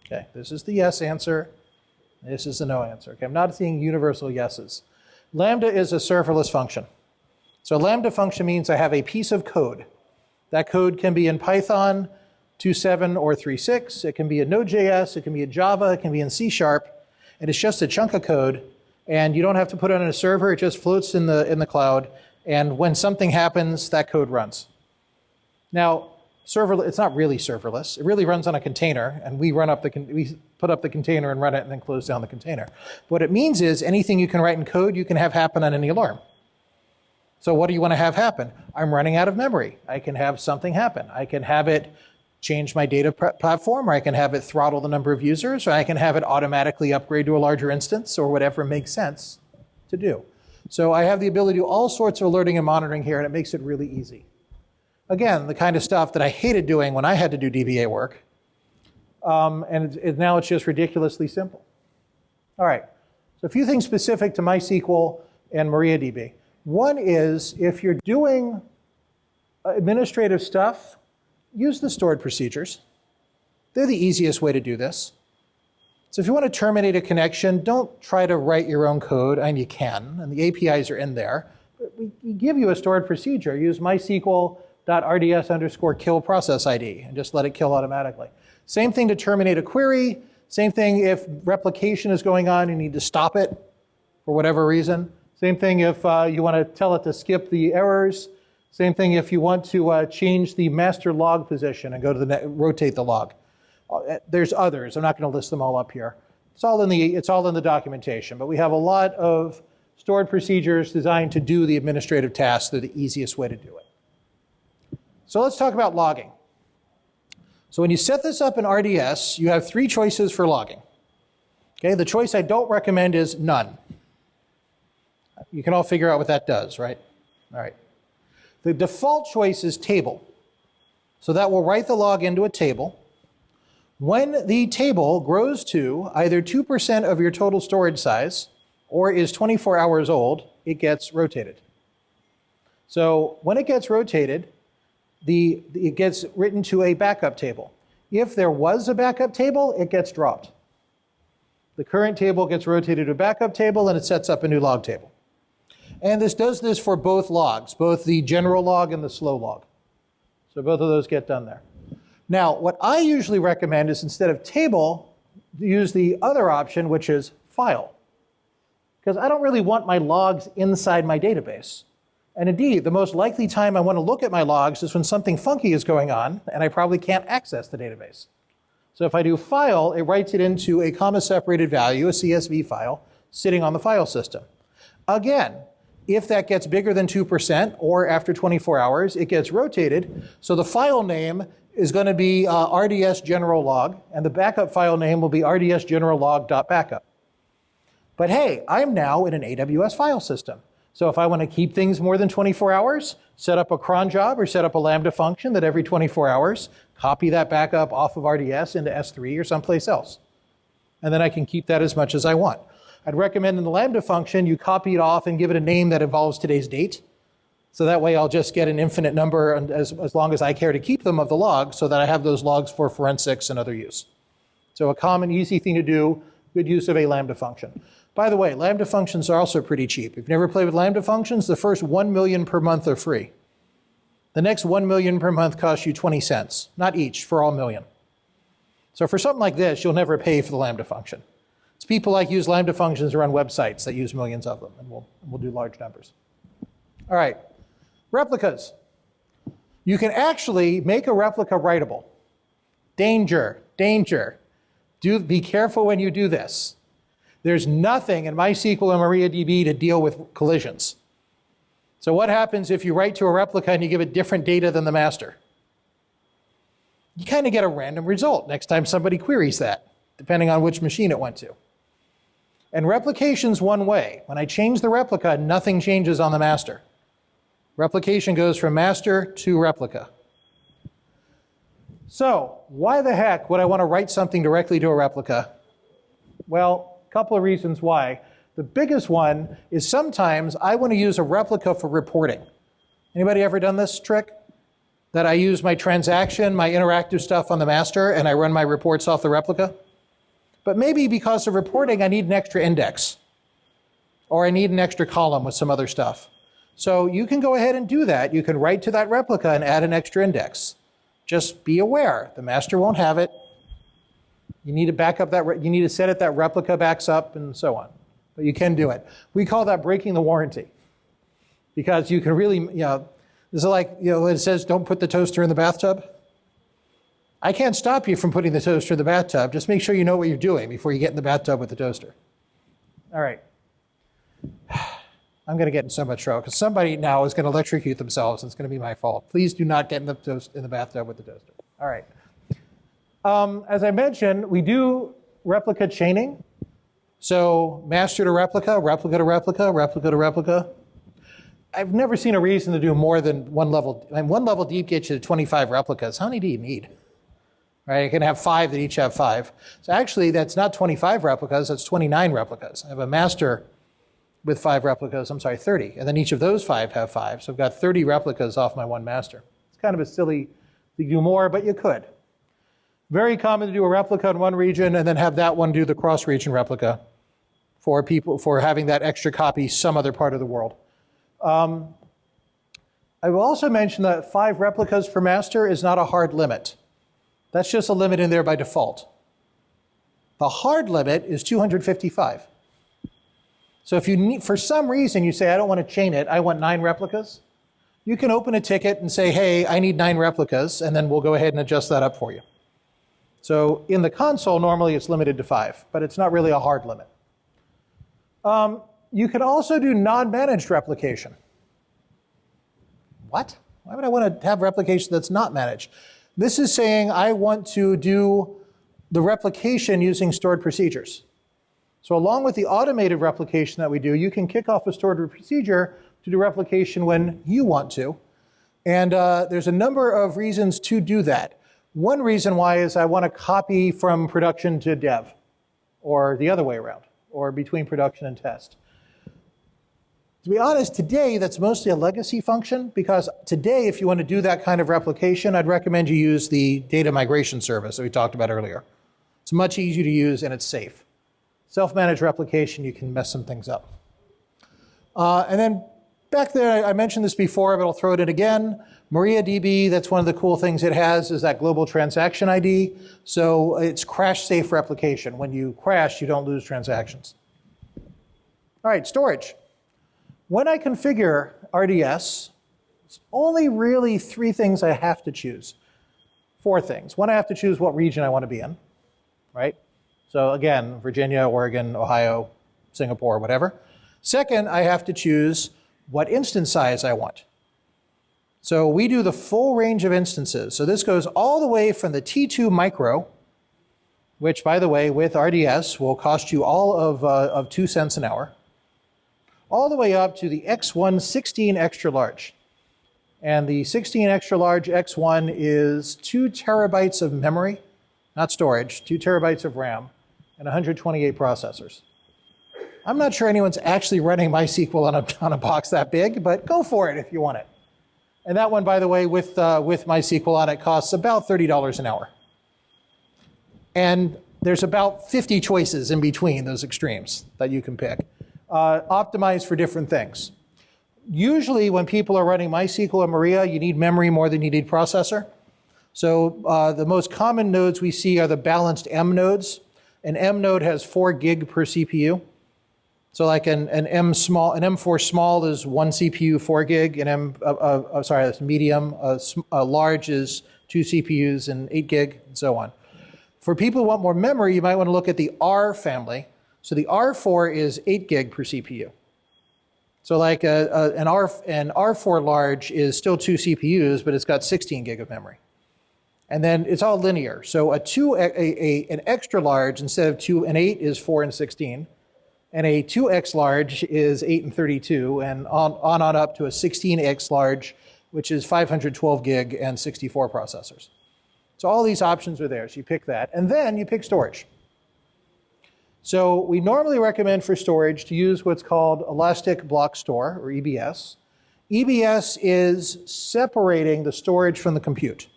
Okay, this is the yes answer. This is the no answer. Okay, I'm not seeing universal yeses. Lambda is a serverless function. So a Lambda function means I have a piece of code. That code can be in Python 2.7 or 3.6. It can be in Node.js. It can be in Java. It can be in C#. And it's just a chunk of code. And you don't have to put it on a server. It just floats in the cloud. And when something happens, that code runs. Now, it's not really serverless. It really runs on a container, and we put up the container and run it and then close down the container. What it means is anything you can write in code, you can have happen on any alarm. So what do you want to have happen? I'm running out of memory. I can have something happen. I can have it change my data platform, or I can have it throttle the number of users, or I can have it automatically upgrade to a larger instance, or whatever makes sense to do. So I have the ability to do all sorts of alerting and monitoring here, and it makes it really easy. Again, the kind of stuff that I hated doing when I had to do DBA work. And now it's just ridiculously simple. All right, so a few things specific to MySQL and MariaDB. One is if you're doing administrative stuff, use the stored procedures. They're the easiest way to do this. So if you want to terminate a connection, don't try to write your own code, and you can, and the APIs are in there. But we give you a stored procedure. Use MySQL.RDS_kill process ID and just let it kill automatically. Same thing to terminate a query. Same thing if replication is going on, you need to stop it for whatever reason. Same thing if you want to tell it to skip the errors. Same thing if you want to change the master log position and go to rotate the log. There's others. I'm not going to list them all up here. It's all in the documentation, but we have a lot of stored procedures designed to do the administrative tasks. They're the easiest way to do it. So let's talk about logging. So when you set this up in RDS, you have 3 choices for logging. Okay, the choice I don't recommend is none. You can all figure out what that does, right? All right. The default choice is table. So that will write the log into a table. When the table grows to either 2% of your total storage size or is 24 hours old, it gets rotated. So when it gets rotated, it gets written to a backup table. If there was a backup table, it gets dropped. The current table gets rotated to a backup table, and it sets up a new log table. And this does this for both logs, both the general log and the slow log. So both of those get done there. Now, what I usually recommend is instead of table, use the other option, which is file. Because I don't really want my logs inside my database. And indeed, the most likely time I want to look at my logs is when something funky is going on, and I probably can't access the database. So if I do file, it writes it into a comma-separated value, a CSV file, sitting on the file system. Again, if that gets bigger than 2%, or after 24 hours, it gets rotated. So the file name is going to be RDS general log, and the backup file name will be RDS general log.backup. But hey, I'm now in an AWS file system. So if I want to keep things more than 24 hours, set up a cron job or set up a Lambda function that every 24 hours, copy that backup off of RDS into S3 or someplace else. And then I can keep that as much as I want. I'd recommend in the Lambda function, you copy it off and give it a name that involves today's date. So that way I'll just get an infinite number as long as I care to keep them of the logs so that I have those logs for forensics and other use. So a common, easy thing to do, good use of a Lambda function. By the way, Lambda functions are also pretty cheap. If you've never played with Lambda functions, the first 1 million per month are free. The next 1 million per month costs you 20 cents, not each, for all million. So for something like this, you'll never pay for the Lambda function. It's people like use Lambda functions around websites that use millions of them, and we'll do large numbers. All right, replicas. You can actually make a replica writable. Danger, danger. Be careful when you do this. There's nothing in MySQL and MariaDB to deal with collisions. So what happens if you write to a replica and you give it different data than the master? You kind of get a random result next time somebody queries that, depending on which machine it went to. And replication's one way. When I change the replica, nothing changes on the master. Replication goes from master to replica. So, why the heck would I want to write something directly to a replica? Well, a couple of reasons why. The biggest one is sometimes I want to use a replica for reporting. Anybody ever done this trick? That I use my transaction, my interactive stuff on the master, and I run my reports off the replica? But maybe because of reporting, I need an extra index. Or I need an extra column with some other stuff. So you can go ahead and do that. You can write to that replica and add an extra index. Just be aware, the master won't have it. You need to back up that, you need to set it that replica backs up and so on. But you can do it. We call that breaking the warranty. Because you can really, this is like, it says don't put the toaster in the bathtub. I can't stop you from putting the toaster in the bathtub. Just make sure you know what you're doing before you get in the bathtub with the toaster. All right. I'm going to get in so much trouble because somebody now is going to electrocute themselves and it's going to be my fault. Please do not get in the bathtub with the toaster. All right. As I mentioned, we do replica chaining. So master to replica, replica to replica, replica to replica. I've never seen a reason to do more than one level. And one level deep gets you to 25 replicas. How many do you need? Right, you can have 5 that each have 5. So actually, that's not 25 replicas, that's 29 replicas. I have a master with 5 replicas, 30. And then each of those 5 have 5. So I've got 30 replicas off my one master. It's kind of a silly to do more, but you could. Very common to do a replica in one region and then have that one do the cross-region replica for people, for having that extra copy some other part of the world. I will also mention that 5 replicas per master is not a hard limit. That's just a limit in there by default. The hard limit is 255. So if you need, for some reason you say, I don't want to chain it, I want 9 replicas, you can open a ticket and say, hey, I need 9 replicas, and then we'll go ahead and adjust that up for you. So in the console, normally it's limited to 5, but it's not really a hard limit. You can also do non-managed replication. What? Why would I want to have replication that's not managed? This is saying I want to do the replication using stored procedures. So along with the automated replication that we do, you can kick off a stored procedure to do replication when you want to. And there's a number of reasons to do that. One reason why is I want to copy from production to dev, or the other way around, or between production and test. To be honest, today that's mostly a legacy function, because today if you want to do that kind of replication, I'd recommend you use the data migration service that we talked about earlier. It's much easier to use and it's safe. Self-managed replication, you can mess some things up. And then back there, I mentioned this before, but I'll throw it in again. MariaDB, that's one of the cool things it has, is that global transaction ID. So it's crash-safe replication. When you crash, you don't lose transactions. All right, storage. When I configure RDS, it's only really 3 things I have to choose. 4 things. One, I have to choose what region I want to be in, right? So again, Virginia, Oregon, Ohio, Singapore, whatever. Second, I have to choose what instance size I want. So we do the full range of instances. So this goes all the way from the T2 micro, which, by the way, with RDS will cost you all of 2 cents an hour, all the way up to the X1 16 extra large. And the 16 extra large X1 is 2 terabytes of memory, not storage, 2 terabytes of RAM, and 128 processors. I'm not sure anyone's actually running MySQL on a box that big, but go for it if you want it. And that one, by the way, with MySQL on it, costs about $30 an hour. And there's about 50 choices in between those extremes that you can pick, optimized for different things. Usually when people are running MySQL and Maria, you need memory more than you need processor. So the most common nodes we see are the balanced M nodes. An M node has 4 gig per CPU. So like an M4 small is 1 CPU, 4 gig, and that's medium. Large is 2 CPUs and 8 gig, and so on. For people who want more memory, you might want to look at the R family. So the R4 is 8 gig per CPU. So like an R4 large is still 2 CPUs, but it's got 16 gig of memory. And then it's all linear. So an extra large instead of 2 and 8 is 4 and 16. And a 2x large is 8 and 32, and on up to a 16x large, which is 512 gig and 64 processors. So all these options are there, so you pick that. And then you pick storage. So we normally recommend for storage to use what's called Elastic Block Store, or EBS. EBS is separating the storage from the compute.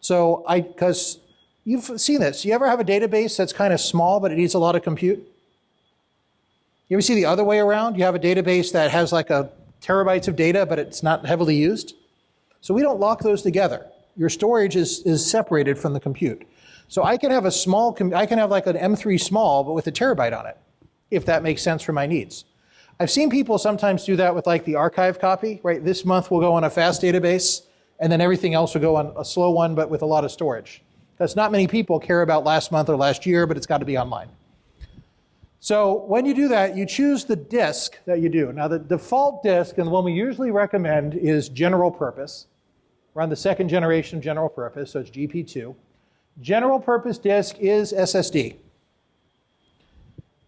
So because you've seen this, you ever have a database that's kind of small, but it needs a lot of compute? You ever see the other way around? You have a database that has like terabytes of data, but it's not heavily used. So we don't lock those together. Your storage is separated from the compute. So I can have I can have like an M3 small, but with a terabyte on it, if that makes sense for my needs. I've seen people sometimes do that with like the archive copy, right? This month we'll go on a fast database, and then everything else will go on a slow one, but with a lot of storage. Because not many people care about last month or last year, but it's got to be online. So when you do that, you choose the disk that you do. Now the default disk, and the one we usually recommend, is general purpose. We're on the 2nd generation of general purpose, so it's GP2. General purpose disk is SSD.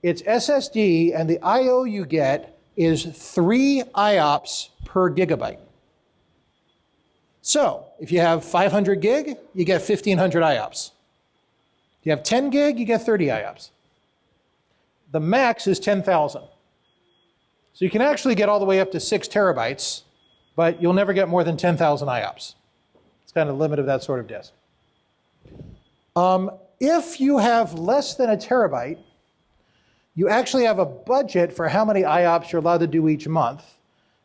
It's SSD, and the I/O you get is 3 IOPS per gigabyte. So if you have 500 gig, you get 1,500 IOPS. If you have 10 gig, you get 30 IOPS. The max is 10,000. So you can actually get all the way up to 6 terabytes, but you'll never get more than 10,000 IOPS. It's kind of the limit of that sort of disk. If you have less than a terabyte, you actually have a budget for how many IOPS you're allowed to do each month,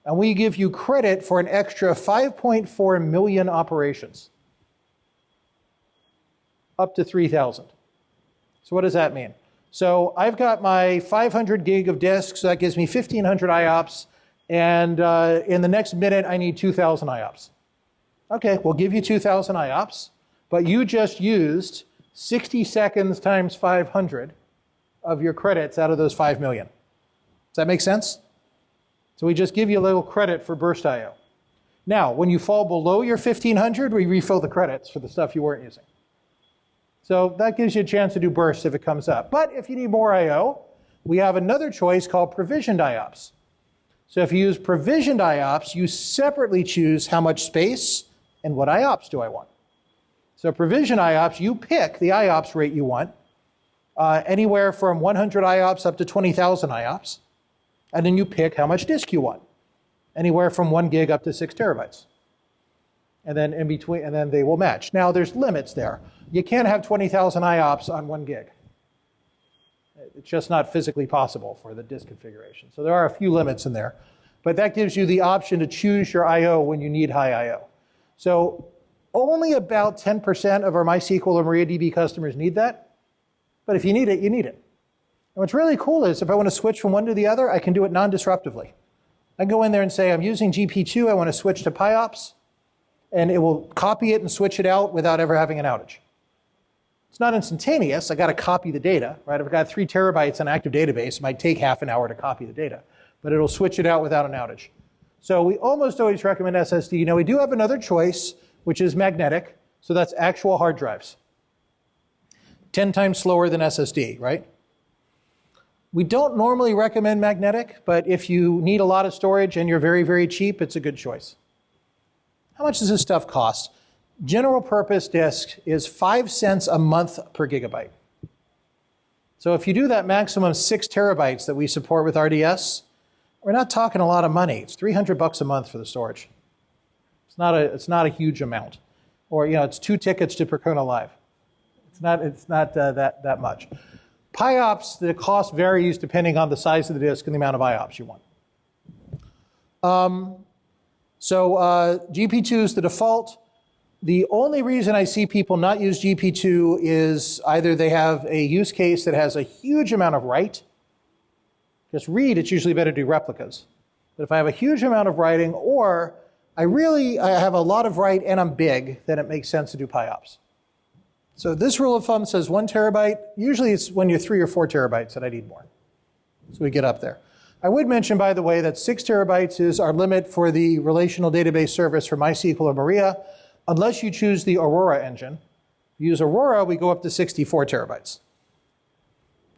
and we give you credit for an extra 5.4 million operations, up to 3,000. So what does that mean? So I've got my 500 gig of disk, so that gives me 1,500 IOPS, and in the next minute I need 2,000 IOPS. Okay, we'll give you 2,000 IOPS, but you just used 60 seconds times 500 of your credits out of those 5 million. Does that make sense? So we just give you a little credit for burst I/O. Now, when you fall below your 1,500, we refill the credits for the stuff you weren't using. So that gives you a chance to do bursts if it comes up. But if you need more I/O, we have another choice called provisioned IOPS. So if you use provisioned IOPS, you separately choose how much space and what IOPS do I want. So provisioned IOPS, you pick the IOPS rate you want, anywhere from 100 IOPS up to 20,000 IOPS, and then you pick how much disk you want, anywhere from 1 gig up to 6 terabytes. And then in between, and then they will match. Now there's limits there. You can't have 20,000 IOPS on 1 gig. It's just not physically possible for the disk configuration. So there are a few limits in there, but that gives you the option to choose your I/O when you need high I/O. So only about 10% of our MySQL or MariaDB customers need that, but if you need it, you need it. And what's really cool is if I want to switch from one to the other, I can do it non-disruptively. I can go in there and say, I'm using GP2, I want to switch to PyOps, and it will copy it and switch it out without ever having an outage. It's not instantaneous. I got to copy the data, right? If I've got 3 terabytes on active database, it might take half an hour to copy the data, but it'll switch it out without an outage. So we almost always recommend SSD. Now we do have another choice, which is magnetic. So that's actual hard drives. 10 times slower than SSD, right? We don't normally recommend magnetic, but if you need a lot of storage and you're very, very cheap, it's a good choice. How much does this stuff cost? General purpose disk is 5 cents a month per gigabyte. So if you do that maximum 6 terabytes that we support with RDS, we're not talking a lot of money. It's $300 a month for the storage. It's not a huge amount. Or, it's 2 tickets to Percona Live. It's not that much. PyOps, the cost varies depending on the size of the disk and the amount of IOPS you want. GP2 is the default. The only reason I see people not use GP2 is either they have a use case that has a huge amount of write. Just read, it's usually better to do replicas. But if I have a huge amount of writing, or I have a lot of write and I'm big, then it makes sense to do PIOPS. So this rule of thumb says 1 terabyte. Usually it's when you're 3 or 4 terabytes that I need more. So we get up there. I would mention, by the way, that 6 terabytes is our limit for the relational database service for MySQL or Maria, unless you choose the Aurora engine. If you use Aurora, we go up to 64 terabytes.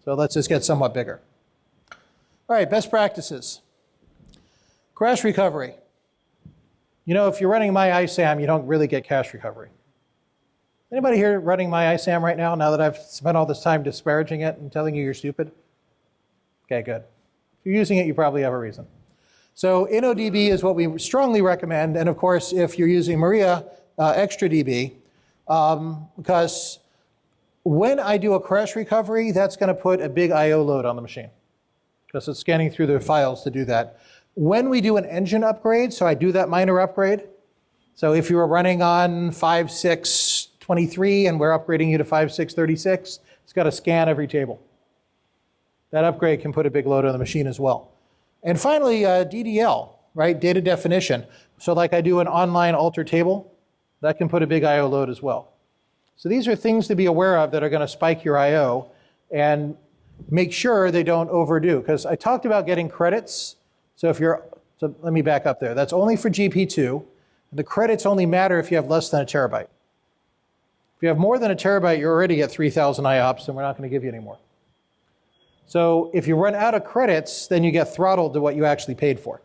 So let's just get somewhat bigger. All right, best practices. Crash recovery. You know, if you're running my ISAM, you don't really get cache recovery. Anybody here running my ISAM right now that I've spent all this time disparaging it and telling you you're stupid? Okay, good. If you're using it, you probably have a reason. So InnoDB is what we strongly recommend, and of course, if you're using Maria, ExtraDB, because when I do a crash recovery, that's going to put a big I/O load on the machine, because it's scanning through the files to do that. When we do an engine upgrade, so I do that minor upgrade, so if you were running on 5.6.23 and we're upgrading you to 5.6.36, it's got to scan every table. That upgrade can put a big load on the machine as well. And finally, DDL, right, data definition. So like I do an online alter table, that can put a big I/O load as well. So these are things to be aware of that are going to spike your I/O, and make sure they don't overdo. Because I talked about getting credits. So let me back up there. That's only for GP2. The credits only matter if you have less than a terabyte. If you have more than a terabyte, you're already at 3,000 IOPS, and we're not going to give you any more. So if you run out of credits, then you get throttled to what you actually paid for.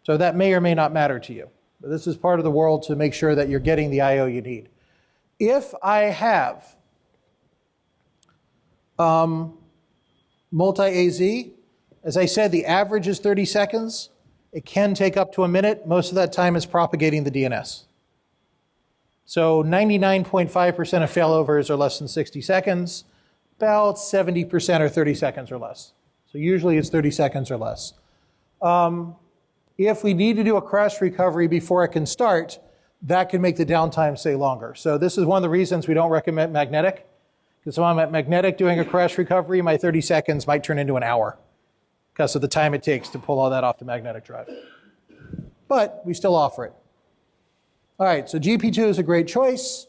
So that may or may not matter to you. But this is part of the world to make sure that you're getting the I/O you need. If I have multi-AZ, as I said, the average is 30 seconds. It can take up to a minute. Most of that time is propagating the DNS. So 99.5% of failovers are less than 60 seconds. About 70% are 30 seconds or less. So usually it's 30 seconds or less. If we need to do a crash recovery before it can start, that can make the downtime stay longer. So this is one of the reasons we don't recommend magnetic. Because when I'm at magnetic doing a crash recovery, my 30 seconds might turn into an hour because of the time it takes to pull all that off the magnetic drive. But we still offer it. All right, so GP2 is a great choice.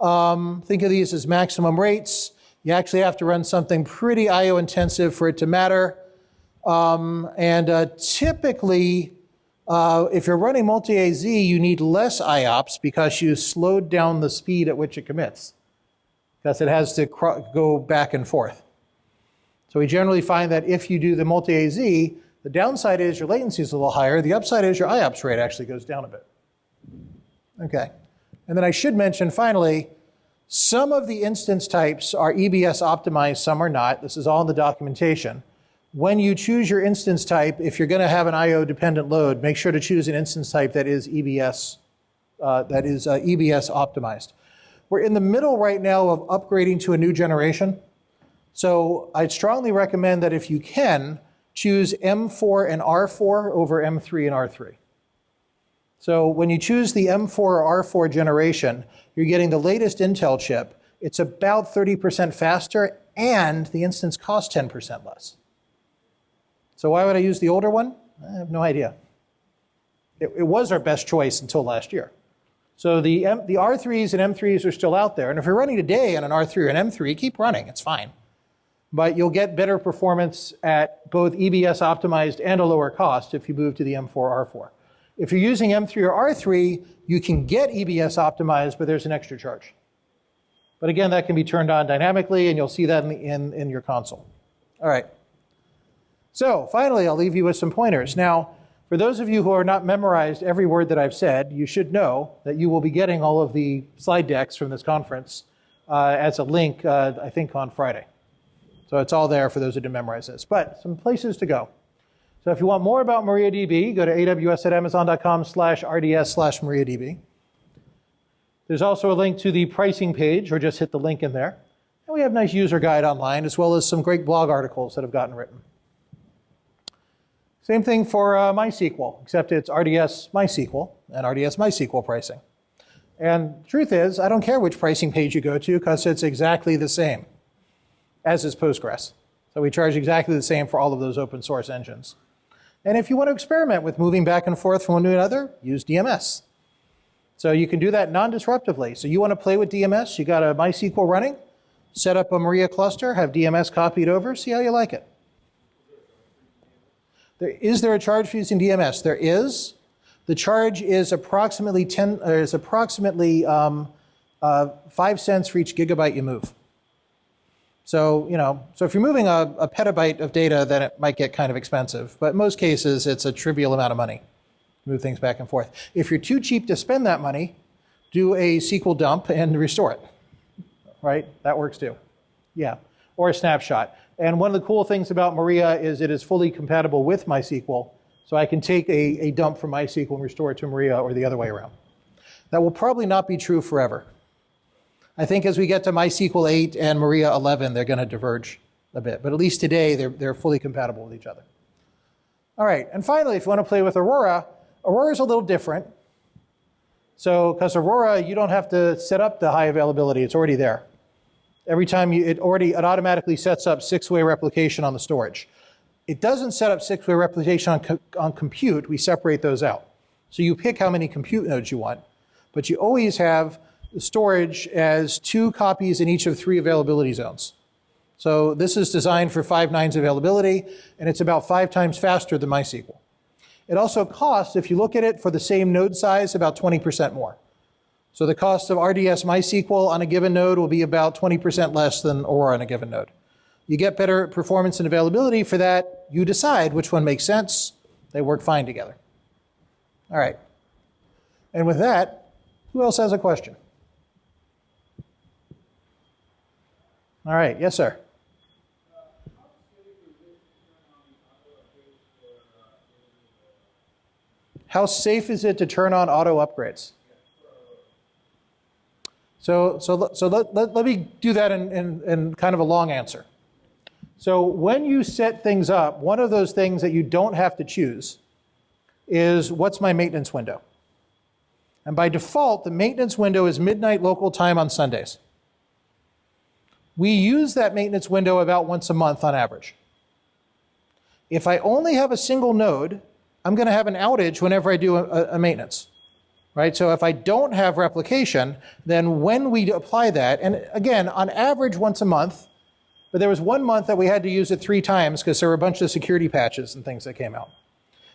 Think of these as maximum rates. You actually have to run something pretty I/O intensive for it to matter. Typically, if you're running multi-AZ, you need less IOPS because you slowed down the speed at which it commits, because it has to go back and forth. So we generally find that if you do the multi-AZ, the downside is your latency is a little higher. The upside is your IOPS rate actually goes down a bit. Okay. And then I should mention, finally, some of the instance types are EBS optimized, some are not. This is all in the documentation. When you choose your instance type, if you're going to have an I/O dependent load, make sure to choose an instance type that is EBS optimized. We're in the middle right now of upgrading to a new generation. So I'd strongly recommend that if you can, choose M4 and R4 over M3 and R3. So when you choose the M4 or R4 generation, you're getting the latest Intel chip. It's about 30% faster, and the instance costs 10% less. So why would I use the older one? I have no idea. It was our best choice until last year. So the R3s and M3s are still out there. And if you're running today on an R3 or an M3, keep running. It's fine. But you'll get better performance at both EBS optimized and a lower cost if you move to the M4 or R4. If you're using M3 or R3, you can get EBS optimized, but there's an extra charge. But again, that can be turned on dynamically, and you'll see that in your console. All right. So finally, I'll leave you with some pointers. Now, for those of you who are not memorized every word that I've said, you should know that you will be getting all of the slide decks from this conference as a link, I think, on Friday. So it's all there for those who didn't memorize this. But some places to go. So if you want more about MariaDB, go to aws.amazon.com/rds/MariaDB. There's also a link to the pricing page, or just hit the link in there. And we have a nice user guide online, as well as some great blog articles that have gotten written. Same thing for MySQL, except it's RDS MySQL and RDS MySQL pricing. And the truth is, I don't care which pricing page you go to because it's exactly the same as is Postgres. So we charge exactly the same for all of those open source engines. And if you want to experiment with moving back and forth from one to another, use DMS. So you can do that non-disruptively. So you want to play with DMS, you got a MySQL running, set up a Maria cluster, have DMS copied over, see how you like it. Is there a charge for using DMS? There is. The charge is approximately 5 cents for each gigabyte you move. So, so if you're moving a petabyte of data, then it might get kind of expensive. But in most cases, it's a trivial amount of money to move things back and forth. If you're too cheap to spend that money, do a SQL dump and restore it. Right? That works too. Yeah. Or a snapshot. And one of the cool things about Maria is it is fully compatible with MySQL. So I can take a dump from MySQL and restore it to Maria or the other way around. That will probably not be true forever. I think as we get to MySQL 8 and Maria 11, they're going to diverge a bit. But at least today, they're fully compatible with each other. All right, and finally, if you want to play with Aurora, Aurora is a little different. So, because Aurora, you don't have to set up the high availability. It's already there. Every time it automatically sets up 6-way replication on the storage. It doesn't set up 6-way replication on compute. We separate those out. So you pick how many compute nodes you want, but you always have the storage as 2 copies in each of 3 availability zones. So this is designed for 5 nines availability, and it's about 5 times faster than MySQL. It also costs, if you look at it for the same node size, about 20% more. So the cost of RDS MySQL on a given node will be about 20% less than Aurora on a given node. You get better performance and availability for that. You decide which one makes sense. They work fine together. All right. And with that, who else has a question? All right. Yes, sir. How safe is it to turn on auto upgrades? So let me do that in kind of a long answer. So when you set things up, one of those things that you don't have to choose is what's my maintenance window. And by default, the maintenance window is midnight local time on Sundays. We use that maintenance window about once a month on average. If I only have a single node, I'm going to have an outage whenever I do a maintenance. Right? So if I don't have replication, then when we apply that, and again, on average once a month, but there was one month that we had to use it 3 times because there were a bunch of security patches and things that came out.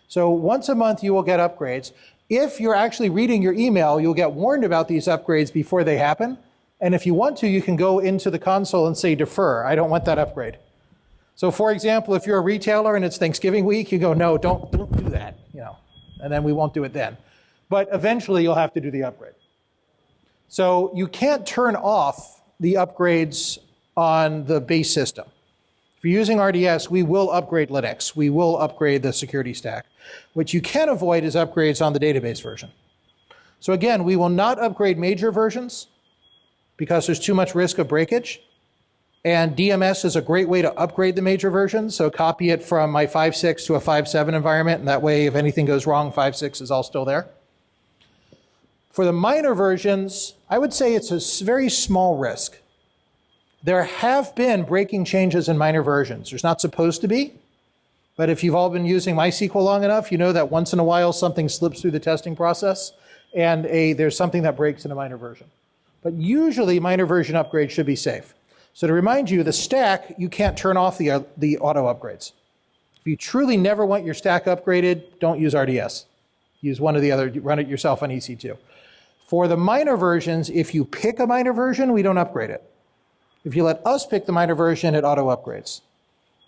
So once a month you will get upgrades. If you're actually reading your email, you'll get warned about these upgrades before they happen. And if you want to, you can go into the console and say defer. I don't want that upgrade. So for example, if you're a retailer and it's Thanksgiving week, you go, no, don't do that, and then we won't do it then. But eventually you'll have to do the upgrade. So you can't turn off the upgrades on the base system. If you're using RDS, we will upgrade Linux. We will upgrade the security stack. What you can avoid is upgrades on the database version. So again, we will not upgrade major versions because there's too much risk of breakage. And DMS is a great way to upgrade the major versions. So copy it from my 5.6 to a 5.7 environment. And that way, if anything goes wrong, 5.6 is all still there. For the minor versions, I would say it's a very small risk. There have been breaking changes in minor versions. There's not supposed to be. But if you've all been using MySQL long enough, you know that once in a while something slips through the testing process and there's something that breaks in a minor version. But usually minor version upgrades should be safe. So to remind you, the stack, you can't turn off the auto upgrades. If you truly never want your stack upgraded, don't use RDS. Use one or the other, run it yourself on EC2. For the minor versions, if you pick a minor version, we don't upgrade it. If you let us pick the minor version, it auto upgrades.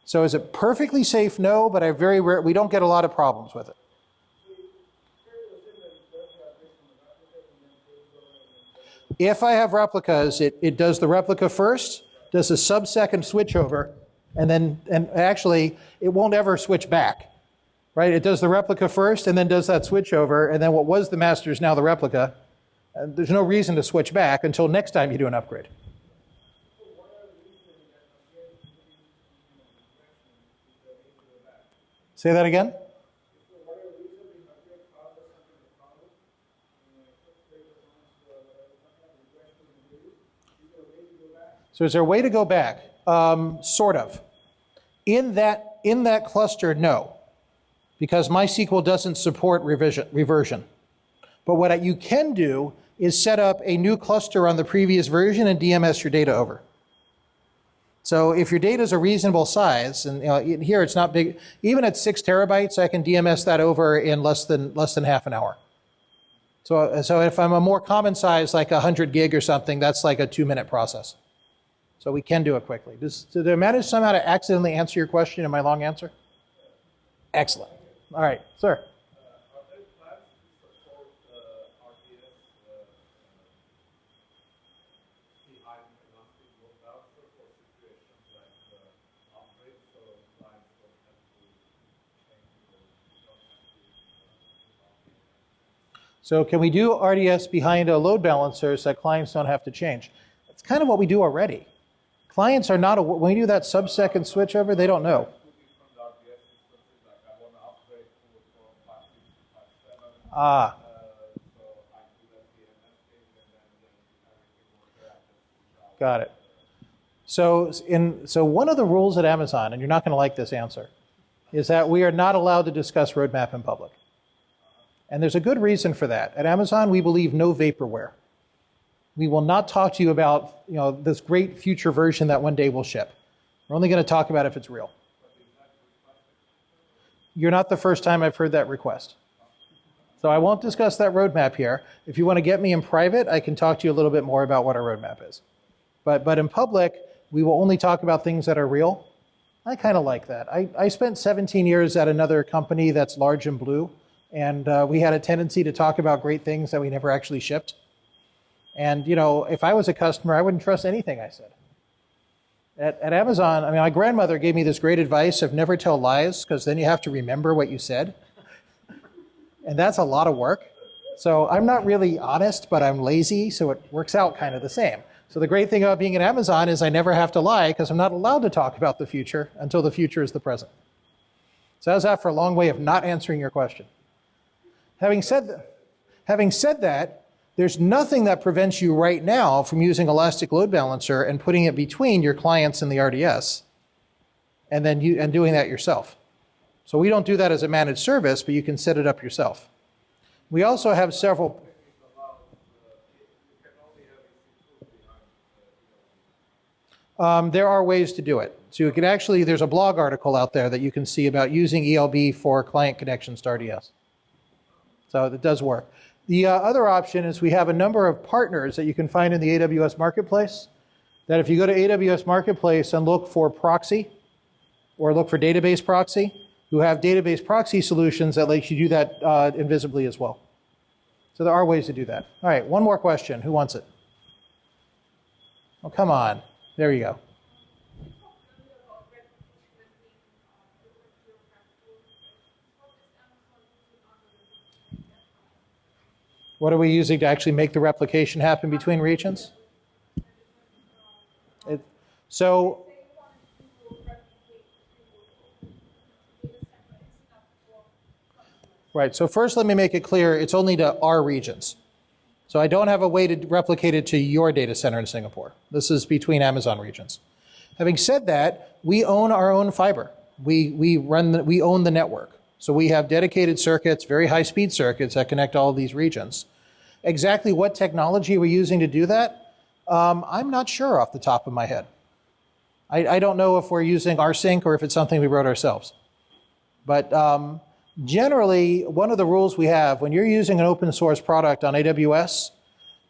So is it perfectly safe? No, but we don't get a lot of problems with it. If I have replicas, it does the replica first, does a sub-second switchover, and actually, it won't ever switch back. Right? It does the replica first, and then does that switchover, and then what was the master is now the replica. And there's no reason to switch back until next time you do an upgrade. Say that again? So is there a way to go back? Sort of. In that cluster, no, because MySQL doesn't support reversion. But what you can do is set up a new cluster on the previous version and DMS your data over. So if your data is a reasonable size, and here it's not big, even at 6 terabytes, I can DMS that over in less than half an hour. So if I'm a more common size, like 100 gig or something, that's like a 2-minute process. So we can do it quickly. Did I manage somehow to accidentally answer your question in my long answer? Excellent. All right, sir. Are there plans to support RDS behind agnostic load balancer for situations like outbreaks, so clients don't have to change or don't have to So can we do RDS behind a load balancer so that clients don't have to change? That's kind of what we do already. Clients are not, when we do that sub-second switchover, they don't know. Ah. Got it. So one of the rules at Amazon, and you're not going to like this answer, is that we are not allowed to discuss roadmap in public. And there's a good reason for that. At Amazon, we believe no vaporware. We will not talk to you about this great future version that one day will ship. We're only going to talk about if it's real. You're not the first time I've heard that request. So I won't discuss that roadmap here. If you want to get me in private, I can talk to you a little bit more about what our roadmap is. But in public, we will only talk about things that are real. I kind of like that. I spent 17 years at another company that's large and blue, and we had a tendency to talk about great things that we never actually shipped. And, if I was a customer, I wouldn't trust anything I said. At Amazon, my grandmother gave me this great advice of never tell lies, because then you have to remember what you said. And that's a lot of work. So I'm not really honest, but I'm lazy, so it works out kind of the same. So the great thing about being at Amazon is I never have to lie, because I'm not allowed to talk about the future until the future is the present. So how's that for a long way of not answering your question? Having said that, there's nothing that prevents you right now from using Elastic Load Balancer and putting it between your clients and the RDS, and then doing that yourself. So we don't do that as a managed service, but you can set it up yourself. We also have several. There are ways to do it. So you can actually, there's a blog article out there that you can see about using ELB for client connections to RDS. So it does work. The other option is we have a number of partners that you can find in the AWS Marketplace, that if you go to AWS Marketplace and look for proxy, or look for database proxy, who have database proxy solutions that let you do that invisibly as well. So there are ways to do that. All right, one more question. Who wants it? Oh, come on. There you go. What are we using to actually make the replication happen between regions? Right, so first let me make it clear, it's only to our regions. So I don't have a way to replicate it to your data center in Singapore. This is between Amazon regions. Having said that, we own our own fiber. We own the network. So we have dedicated circuits, very high-speed circuits that connect all of these regions. Exactly what technology we're using to do that, I'm not sure off the top of my head. I don't know if we're using rsync or if it's something we wrote ourselves. But generally, one of the rules we have, when you're using an open source product on AWS,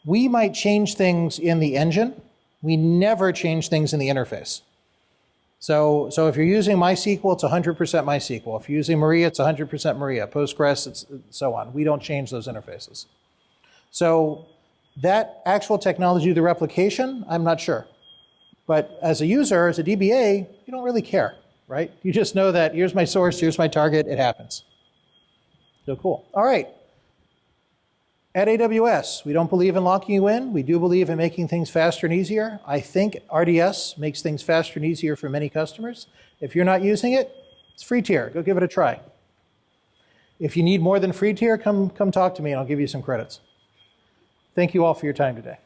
we might change things in the engine. We never change things in the interface. So if you're using MySQL, it's 100% MySQL. If you're using Maria, it's 100% Maria. Postgres, it's so on. We don't change those interfaces. So that actual technology, the replication, I'm not sure. But as a user, as a DBA, you don't really care, right? You just know that here's my source, here's my target, it happens. So cool. All right. At AWS, we don't believe in locking you in. We do believe in making things faster and easier. I think RDS makes things faster and easier for many customers. If you're not using it, it's free tier. Go give it a try. If you need more than free tier, come talk to me and I'll give you some credits. Thank you all for your time today.